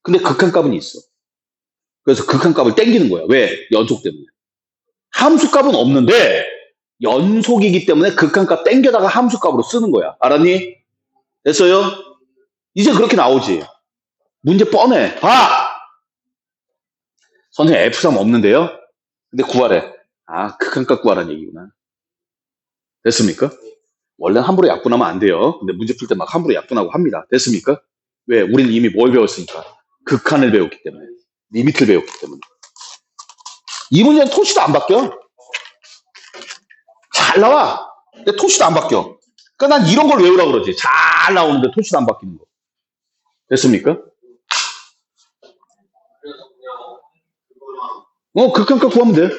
근데 극한값은 있어. 그래서 극한값을 땡기는 거야. 왜? 연속 때문에. 함수값은 없는데 연속이기 때문에 극한값 땡겨다가 함수값으로 쓰는 거야. 알았니? 됐어요? 이제 그렇게 나오지. 문제 뻔해. 봐! 선생님 F3 없는데요? 근데 구하래. 아, 극한값 구하라는 얘기구나. 됐습니까? 원래는 함부로 약분하면 안 돼요. 근데 문제 풀 때 막 함부로 약분하고 합니다. 됐습니까? 왜? 우리는 이미 뭘 배웠으니까. 극한을 배웠기 때문에. 리미트를 배웠기 때문에. 이 문제는 토시도 안 바뀌어. 잘 나와. 근데 토시도 안 바뀌어. 그러니까 난 이런 걸 외우라 그러지. 잘 나오는데 토시도 안 바뀌는 거. 됐습니까? 극한값 구하면 돼.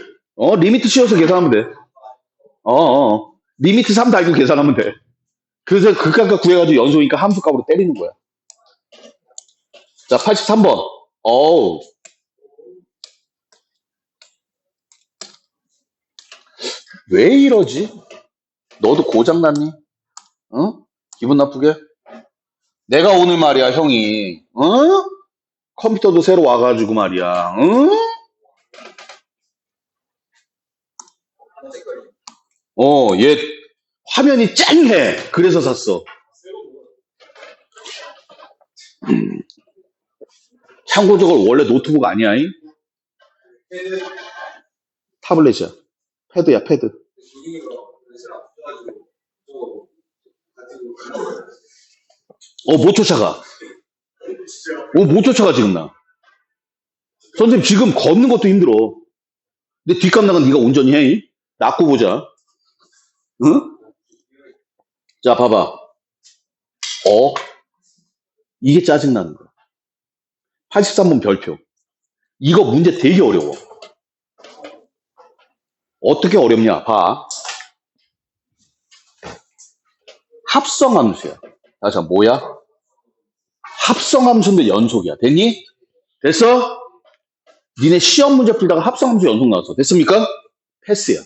리미트 씌워서 계산하면 돼. 리미트 3 달고 계산하면 돼. 그래서 극한값 구해가지고 연속이니까 함수값으로 때리는 거야. 자, 83번. 어우, 왜 이러지? 너도 고장났니? 어? 기분 나쁘게? 내가 오늘 말이야, 형이. 어? 컴퓨터도 새로 와가지고 말이야. 응? 얘 화면이 쨍해. 그래서 샀어. 참고 저걸 원래 노트북 아니야? 잉? 타블렛이야. 패드야, 패드. 못 쫓아가. 못 쫓아가, 지금 나. 선생님, 지금 걷는 것도 힘들어. 근데 뒷감 나간 네가 운전이 해? 잉? 놔고 보자. 응? 자, 봐봐. 이게 짜증나는 거야. 83번 별표. 이거 문제 되게 어려워. 어떻게 어렵냐? 봐. 합성함수야. 자, 뭐야? 합성함수인데 연속이야. 됐니? 됐어? 니네 시험 문제 풀다가 합성함수 연속 나왔어. 됐습니까? 패스야.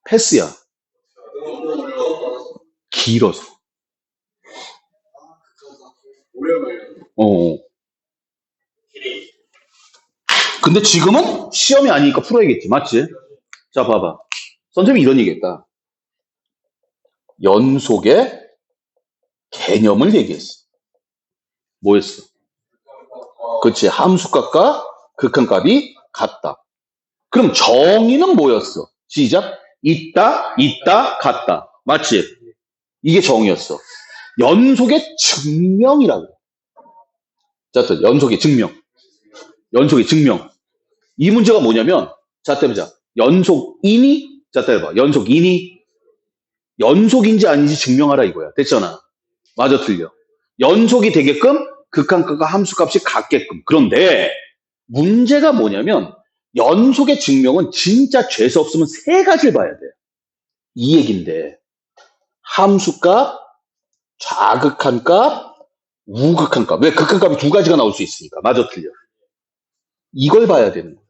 패스야. 길어서. 어. 근데 지금은 시험이 아니니까 풀어야겠지. 맞지? 자, 봐봐. 선생님이 이런 얘기했다. 연속의 개념을 얘기했어. 뭐였어? 그치. 함수값과 극한값이 같다. 그럼 정의는 뭐였어? 시작. 있다, 있다, 같다. 맞지? 이게 정의였어. 연속의 증명이라고. 자, 또 연속의 증명. 연속의 증명. 이 문제가 뭐냐면, 자, 때보자. 연속이니? 자, 때려봐. 연속이니? 연속인지 아닌지 증명하라 이거야. 됐잖아. 맞아, 틀려. 연속이 되게끔 극한값과 함수값이 같게끔. 그런데 문제가 뭐냐면 연속의 증명은 진짜 죄수 없으면 세 가지를 봐야 돼. 이 얘긴데 함수값, 좌극한값, 우극한값. 왜 극한값이 두 가지가 나올 수 있으니까. 맞아, 틀려. 이걸 봐야 되는 거야.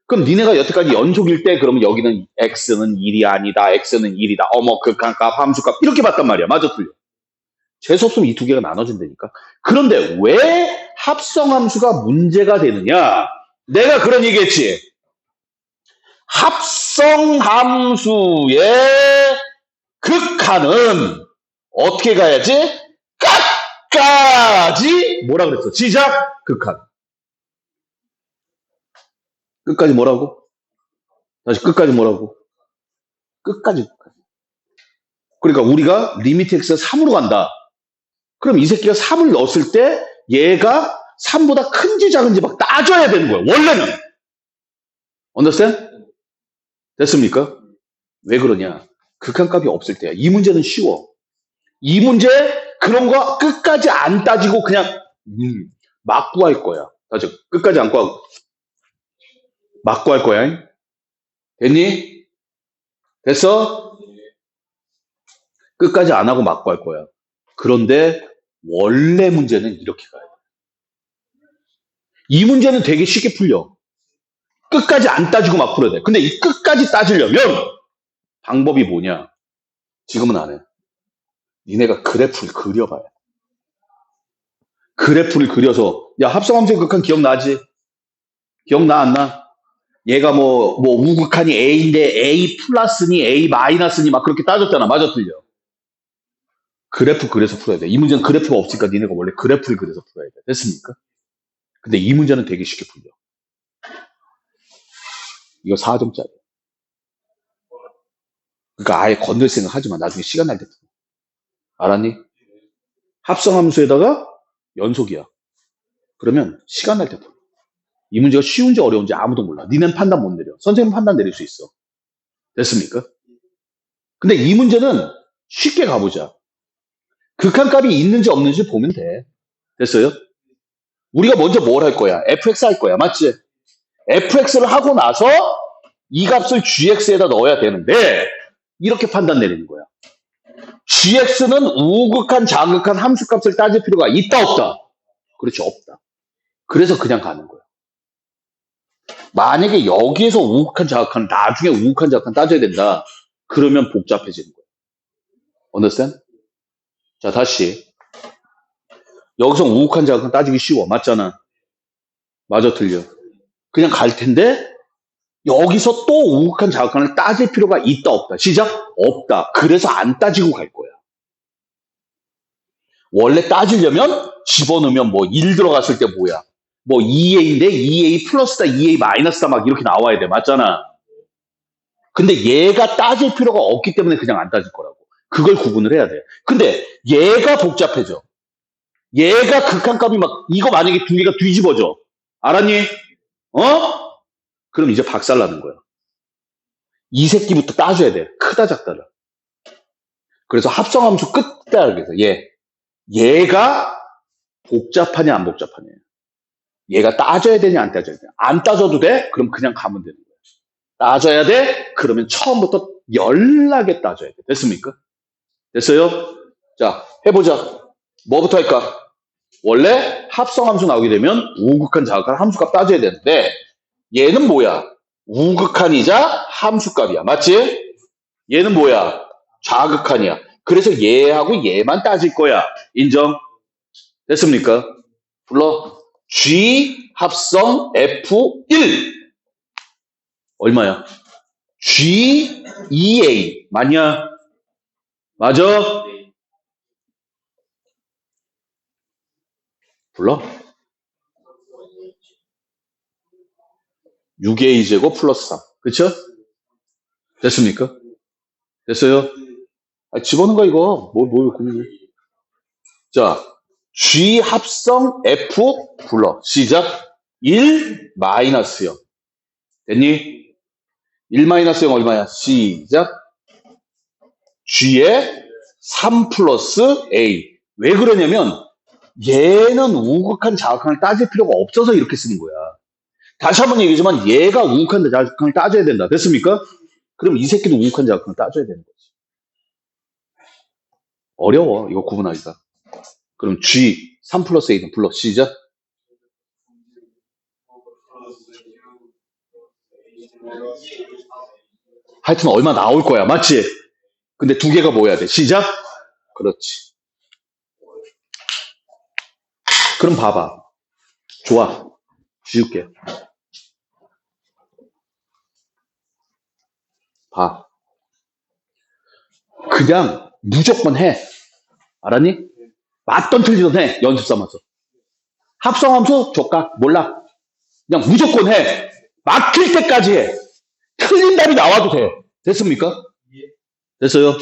그럼 니네가 여태까지 연속일 때 그러면 여기는 x는 1이 아니다. x는 1이다. 극한값, 함수값 이렇게 봤단 말이야. 맞아, 틀려. 재수 없으면 이 두 개가 나눠진다니까. 그런데 왜 합성함수가 문제가 되느냐? 내가 그런 얘기했지. 합성함수의 극한은 어떻게 가야지? 끝까지 뭐라 그랬어? 시작 극한. 끝까지 뭐라고? 다시 끝까지 뭐라고? 끝까지. 그러니까 우리가 리미트 x가 3으로 간다. 그럼 이 새끼가 3을 넣었을 때 얘가 3보다 큰지 작은지 막 따져야 되는 거야. 원래는. understand? 됐습니까? 왜 그러냐? 극한값이 없을 때야. 이 문제는 쉬워. 이 문제 그런 거 끝까지 안 따지고 그냥 막 구할 거야. 다시 끝까지 안 구하고 막 구할 거야. 됐니? 됐어? 끝까지 안 하고 막 구할 거야. 그런데 원래 문제는 이렇게 가야 돼. 이 문제는 되게 쉽게 풀려. 끝까지 안 따지고 막 풀어야 돼. 근데 이 끝까지 따지려면 방법이 뭐냐? 지금은 안 해. 니네가 그래프를 그려봐야 돼. 그래프를 그려서 야 합성함수의 극한 기억나지? 기억나 안 나? 얘가 뭐 우극한이 A인데 A 플러스니 A 마이너스니 막 그렇게 따졌잖아. 맞아, 틀려? 그래프 그려서 풀어야 돼. 이 문제는 그래프가 없으니까 니네가 원래 그래프를 그려서 풀어야 돼. 됐습니까? 근데 이 문제는 되게 쉽게 풀려. 이거 4점짜리. 그러니까 아예 건들 생각 하지 마. 나중에 시간 날 때 풀어. 알았니? 합성함수에다가 연속이야. 그러면 시간 날 때 풀어. 이 문제가 쉬운지 어려운지 아무도 몰라. 니는 판단 못 내려. 선생님 판단 내릴 수 있어. 됐습니까? 근데 이 문제는 쉽게 가보자. 극한값이 있는지 없는지 보면 돼. 됐어요? 우리가 먼저 뭘 할 거야? fx 할 거야. 맞지? fx를 하고 나서 이 값을 gx에다 넣어야 되는데 이렇게 판단 내리는 거야. gx는 우극한, 자극한 함수값을 따질 필요가 있다, 없다? 그렇지, 없다. 그래서 그냥 가는 거예요. 만약에 여기에서 우극한 자극한, 나중에 우극한 자극한 따져야 된다. 그러면 복잡해지는 거예요. understand? 자, 다시. 여기서 우극한 자극한 따지기 쉬워. 맞잖아. 맞아, 틀려. 그냥 갈 텐데, 여기서 또 우극한 자극한을 따질 필요가 있다, 없다. 시작? 없다. 그래서 안 따지고 갈 거야. 원래 따지려면 집어넣으면 뭐 1 들어갔을 때 뭐야? 뭐 2A인데 2A 플러스다, 2A 마이너스다 막 이렇게 나와야 돼. 맞잖아. 근데 얘가 따질 필요가 없기 때문에 그냥 안 따질 거라고. 그걸 구분을 해야 돼. 근데 얘가 복잡해져. 얘가 극한값이 막 이거 만약에 두 개가 뒤집어져. 알았니? 어? 그럼 이제 박살나는 거야. 이 새끼부터 따져야 돼. 크다 작다를. 그래서 합성함수 끝에 알게 돼서 얘가 복잡하냐 안 복잡하냐. 얘가 따져야 되냐 안 따져야 되냐. 안 따져도 돼? 그럼 그냥 가면 되는 거야. 따져야 돼? 그러면 처음부터 연락에 따져야 돼. 됐습니까? 됐어요? 자, 해보자. 뭐부터 할까? 원래 합성함수 나오게 되면 우극한 자극한 함수값 따져야 되는데 얘는 뭐야? 우극한이자 함수값이야. 맞지? 얘는 뭐야? 좌극한이야. 그래서 얘하고 얘만 따질 거야. 인정? 됐습니까? 불러. G 합성 F1 얼마야? G 2A 맞냐? 맞아? 불러. 6A 제곱 플러스 3 그쵸? 됐습니까? 됐어요? 아, 집어넣은 거 이거 뭘 고민해. 자, G 합성 F 불러. 시작. 1 마이너스 0 됐니? 1 마이너스 0 얼마야? 시작. G에 3 플러스 A. 왜 그러냐면 얘는 우극한 자극한을 따질 필요가 없어서 이렇게 쓰는 거야. 다시 한번 얘기하지만 얘가 우극한 자극한을 따져야 된다. 됐습니까? 그럼 이 새끼도 우극한 자극한을 따져야 되는 거지. 어려워. 이거 구분하기가. 그럼 G 3 플러스 A는 불러. 시작. 하여튼 얼마 나올 거야. 맞지? 근데 두 개가 뭐여야 돼? 시작. 그렇지. 그럼 봐봐. 좋아. 지울게. 봐. 그냥 무조건 해. 알았니? 맞던 틀리던 해. 연습 삼아서. 합성함수 족각 몰라. 그냥 무조건 해. 막힐 때까지 해. 틀린 답이 나와도 돼. 됐습니까? 됐어요?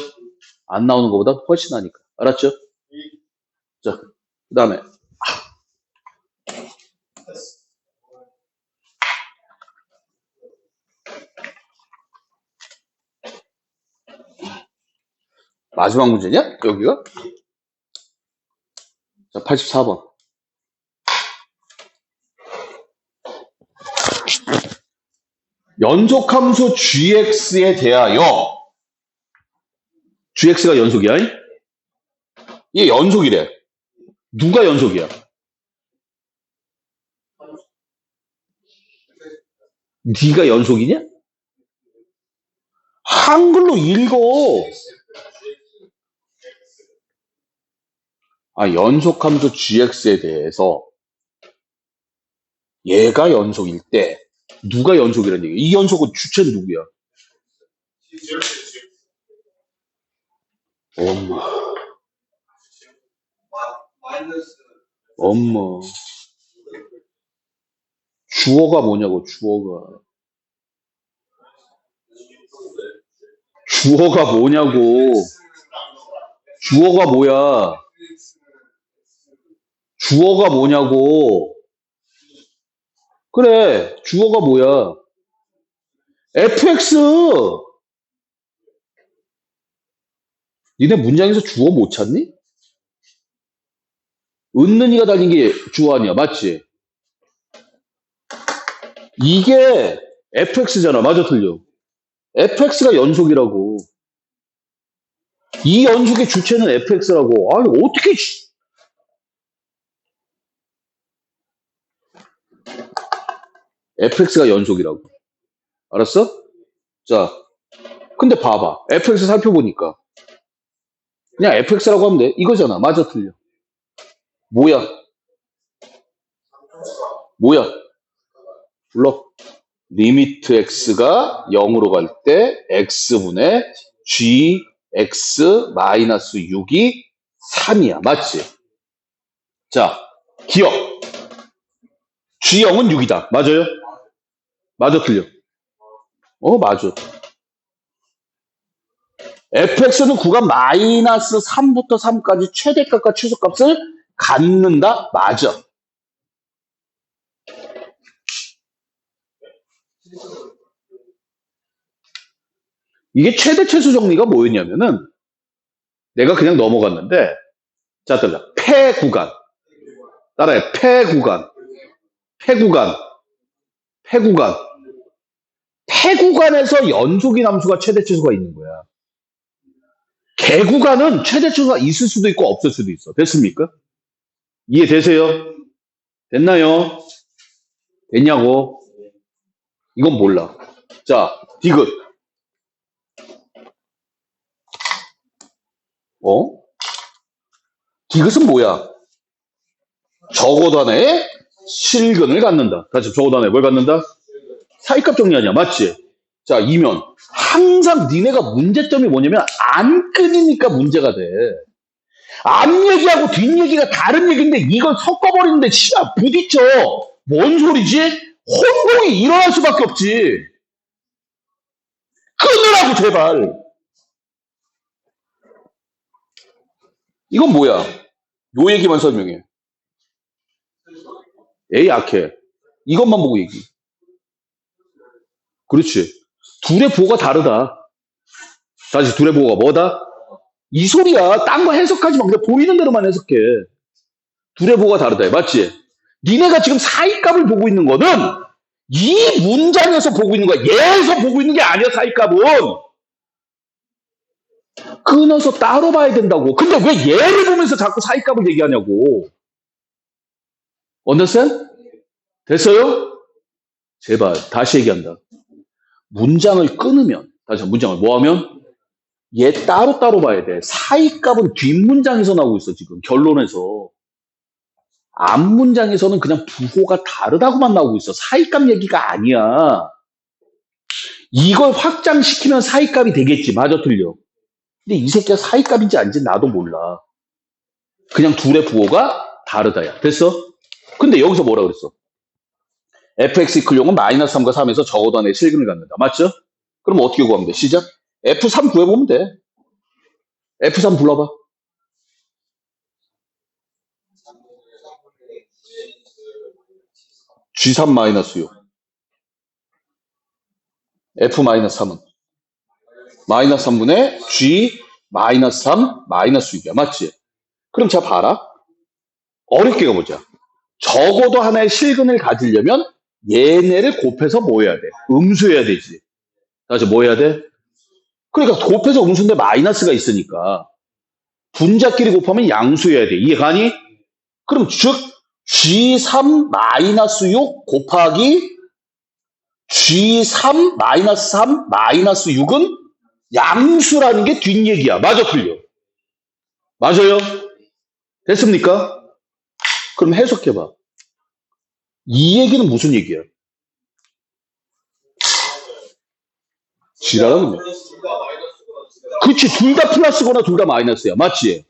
안 나오는 것보다 훨씬 나니까. 알았죠? 자, 그 다음에 마지막 문제냐? 여기가? 자, 84번. 연속함수 gx에 대하여 gx가 연속이야? 이게 연속이래. 누가 연속이야? 네가 연속이냐? 한글로 읽어. 아, 연속함수 gx에 대해서 얘가 연속일 때 누가 연속이라는 얘기야? 이 연속은 주체는 누구야? 엄마. 엄마. 주어가 뭐냐고, 주어가. 주어가 뭐냐고. 주어가 뭐야. 주어가 뭐냐고. 그래, 주어가 뭐야. fx. 니네 문장에서 주어 못 찾니? 은는이가 달린 게 주어 아니야. 맞지? 이게 fx잖아. 맞아, 틀려. fx가 연속이라고. 이 연속의 주체는 fx라고. 아니, 어떻게. fx가 연속이라고. 알았어? 자, 근데 봐봐. fx 살펴보니까 그냥 fx라고 하면 돼. 이거잖아. 맞아, 틀려. 뭐야? 뭐야? 불러. 리미트 x가 0으로 갈 때 x분의 gx 마이너스 6이 3이야. 맞지? 자, 기억. g0은 6이다. 맞아요? 맞아, 틀려. 맞아. fx는 구간 마이너스 3부터 3까지 최대값과 최소값을 갖는다? 맞아. 이게 최대 최소 정리가 뭐였냐면은 내가 그냥 넘어갔는데 자, 따라 폐 구간. 따라해. 폐 구간. 폐 구간. 폐 구간. 폐 구간에서 연속인 함수가 최대 최소가 있는 거야. 개 구간은 최대 최소가 있을 수도 있고 없을 수도 있어. 됐습니까? 이해되세요? 됐나요? 됐냐고? 이건 몰라. 자, 디귿. 디귿은 뭐야? 적어단에 실근을 갖는다. 다시 적어단에 뭘 갖는다? 사이값 정리하냐. 맞지? 자, 이면 항상 니네가 문제점이 뭐냐면 안 끊이니까 문제가 돼. 앞 얘기하고 뒷 얘기가 다른 얘기인데 이걸 섞어버리는데 치아 부딪혀. 뭔 소리지? 혼동이 일어날 수밖에 없지. 끊으라고 제발. 이건 뭐야? 요 얘기만 설명해. 에이 약해. 이것만 보고 얘기. 그렇지. 둘의 부호가 다르다. 다시 둘의 부호가 뭐다? 이 소리야. 딴 거 해석하지 마. 그냥 보이는 대로만 해석해. 둘의 부호가 다르다. 맞지? 니네가 지금 사이값을 보고 있는 거는 이 문장에서 보고 있는 거야. 얘에서 보고 있는 게 아니야. 사이값은. 끊어서 따로 봐야 된다고. 근데 왜 얘를 보면서 자꾸 사이값을 얘기하냐고. 언더스탠? 됐어요? 제발 다시 얘기한다. 문장을 끊으면 다시 문장을 뭐하면? 얘 따로따로 봐야 돼. 사이값은 뒷문장에서 나오고 있어. 지금 결론에서. 앞문장에서는 그냥 부호가 다르다고만 나오고 있어. 사이값 얘기가 아니야. 이걸 확장시키면 사이값이 되겠지. 맞아 틀려. 근데 이 새끼가 사이값인지 아닌지 나도 몰라. 그냥 둘의 부호가 다르다야. 됐어? 근데 여기서 뭐라 그랬어? fx 이클용은 마이너스 3과 3에서 적어단의 실근을 갖는다. 맞죠? 그럼 어떻게 구하면 돼? 시작. f3 구해보면 돼. f3 불러봐. g3 마이너스 6. f 마이너스 3은 마이너스 3분의 g 마이너스 3 마이너스 6이야. 맞지? 그럼 자 봐라. 어렵게 가보자. 적어도 하나의 실근을 가지려면 얘네를 곱해서 뭐 해야 돼? 음수해야 되지. 다시 뭐 해야 돼? 그러니까 곱해서 음수인데 마이너스가 있으니까 분자끼리 곱하면 양수해야 돼. 이해가니? 그럼 즉 G3 마이너스 6 곱하기 G3 마이너스 3 마이너스 6은 양수라는 게 뒷얘기야. 맞아 틀려? 맞아요? 됐습니까? 그럼 해석해봐. 이 얘기는 무슨 얘기야? 지랄하군요. 그치, 둘 다 플러스거나 둘 다 마이너스야. 맞지?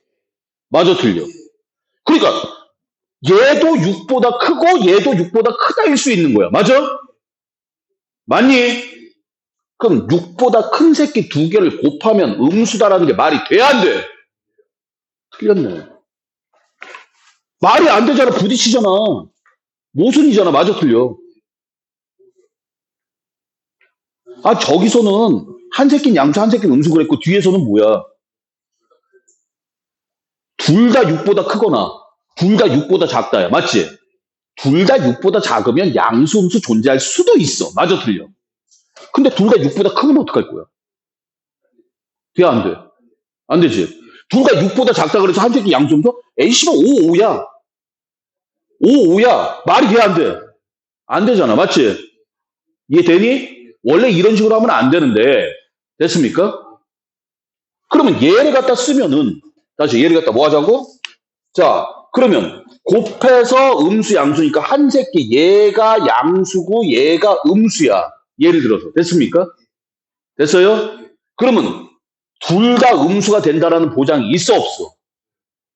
맞아 틀려? 그러니까 얘도 6보다 크고 얘도 6보다 크다일 수 있는 거야. 맞아? 맞니? 그럼 6보다 큰 새끼 두 개를 곱하면 음수다라는 게 말이 돼, 안 돼? 틀렸네. 말이 안 되잖아. 부딪히잖아. 모순이잖아. 맞아 틀려? 아, 저기서는 한 새끼는 양수, 한 새끼는 음수 그랬고 뒤에서는 뭐야? 둘 다 6보다 크거나 둘 다 6보다 작다야. 맞지? 둘 다 6보다 작으면 양수, 음수 존재할 수도 있어. 맞아 틀려? 근데 둘 다 6보다 크면 어떡할 거야? 돼, 안 돼? 안 되지? 둘 다 6보다 작다 그래서 한 새끼 양수, 음수? 에이, 씨발, 5, 5야. 5, 5야. 말이 돼, 안 돼? 안 되잖아. 맞지? 이해되니? 원래 이런 식으로 하면 안 되는데 됐습니까? 그러면 얘를 갖다 쓰면은 다시 얘를 갖다 뭐 하자고? 자, 그러면 곱해서 음수 양수니까 한 새끼 얘가 양수고 얘가 음수야. 예를 들어서 됐습니까? 됐어요? 그러면 둘 다 음수가 된다라는 보장이 있어 없어?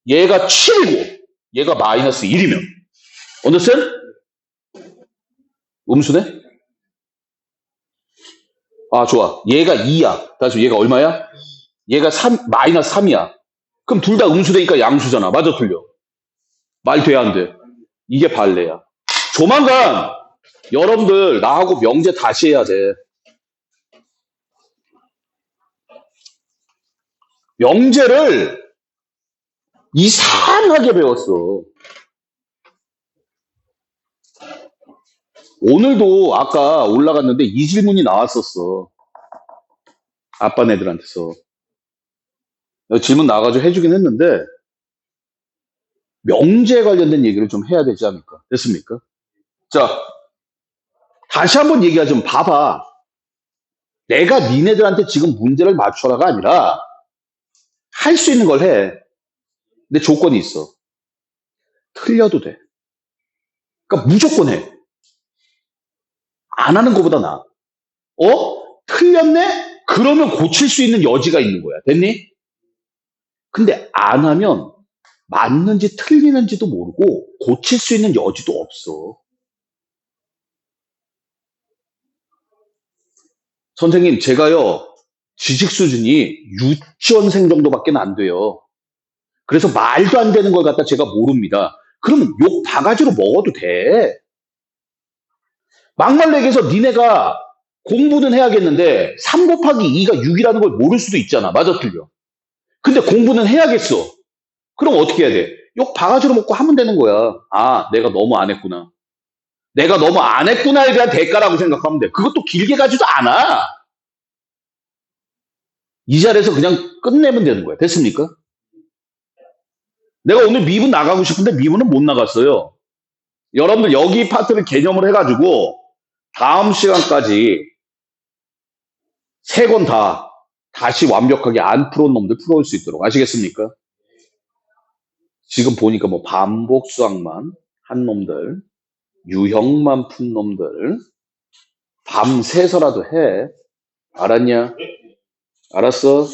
얘가 7이고 얘가 마이너스 1이면 언더스탠? 음수네? 아 좋아. 얘가 2야. 다시 얘가 얼마야? 얘가 3, 마이너스 3이야. 그럼 둘 다 음수되니까 양수잖아. 맞아 틀려? 말 돼야 안 돼? 이게 발레야. 조만간 여러분들 나하고 명제 다시 해야 돼. 명제를 이상하게 배웠어. 오늘도 아까 올라갔는데 이 질문이 나왔었어. 아빠네들한테서. 질문 나와가지고 해주긴 했는데 명제에 관련된 얘기를 좀 해야 되지 않을까. 됐습니까? 자, 다시 한번 얘기하자면 봐봐. 내가 니네들한테 지금 문제를 맞춰라가 아니라 할 수 있는 걸 해. 근데 조건이 있어. 틀려도 돼. 그러니까 무조건 해. 안 하는 것보다 나아. 틀렸네? 그러면 고칠 수 있는 여지가 있는 거야. 됐니? 근데 안 하면 맞는지 틀리는지도 모르고 고칠 수 있는 여지도 없어. 선생님, 제가요, 지식 수준이 유치원생 정도밖에 안 돼요. 그래서 말도 안 되는 걸 갖다 제가 모릅니다. 그러면 욕 바가지로 먹어도 돼. 막말로 얘기해서 니네가 공부는 해야겠는데 3 곱하기 2가 6이라는 걸 모를 수도 있잖아. 맞아 틀려. 근데 공부는 해야겠어. 그럼 어떻게 해야 돼? 욕 바가지로 먹고 하면 되는 거야. 아, 내가 너무 안 했구나. 내가 너무 안 했구나에 대한 대가라고 생각하면 돼. 그것도 길게 가지도 않아. 이 자리에서 그냥 끝내면 되는 거야. 됐습니까? 내가 오늘 미분 나가고 싶은데 미분은 못 나갔어요. 여러분들 여기 파트를 개념을 해가지고 다음 시간까지 세 권 다 다시 완벽하게 안 풀어온 놈들 풀어올 수 있도록 아시겠습니까? 지금 보니까 뭐 반복 수학만 한 놈들, 유형만 푼 놈들 밤새서라도 해. 알았냐? 알았어?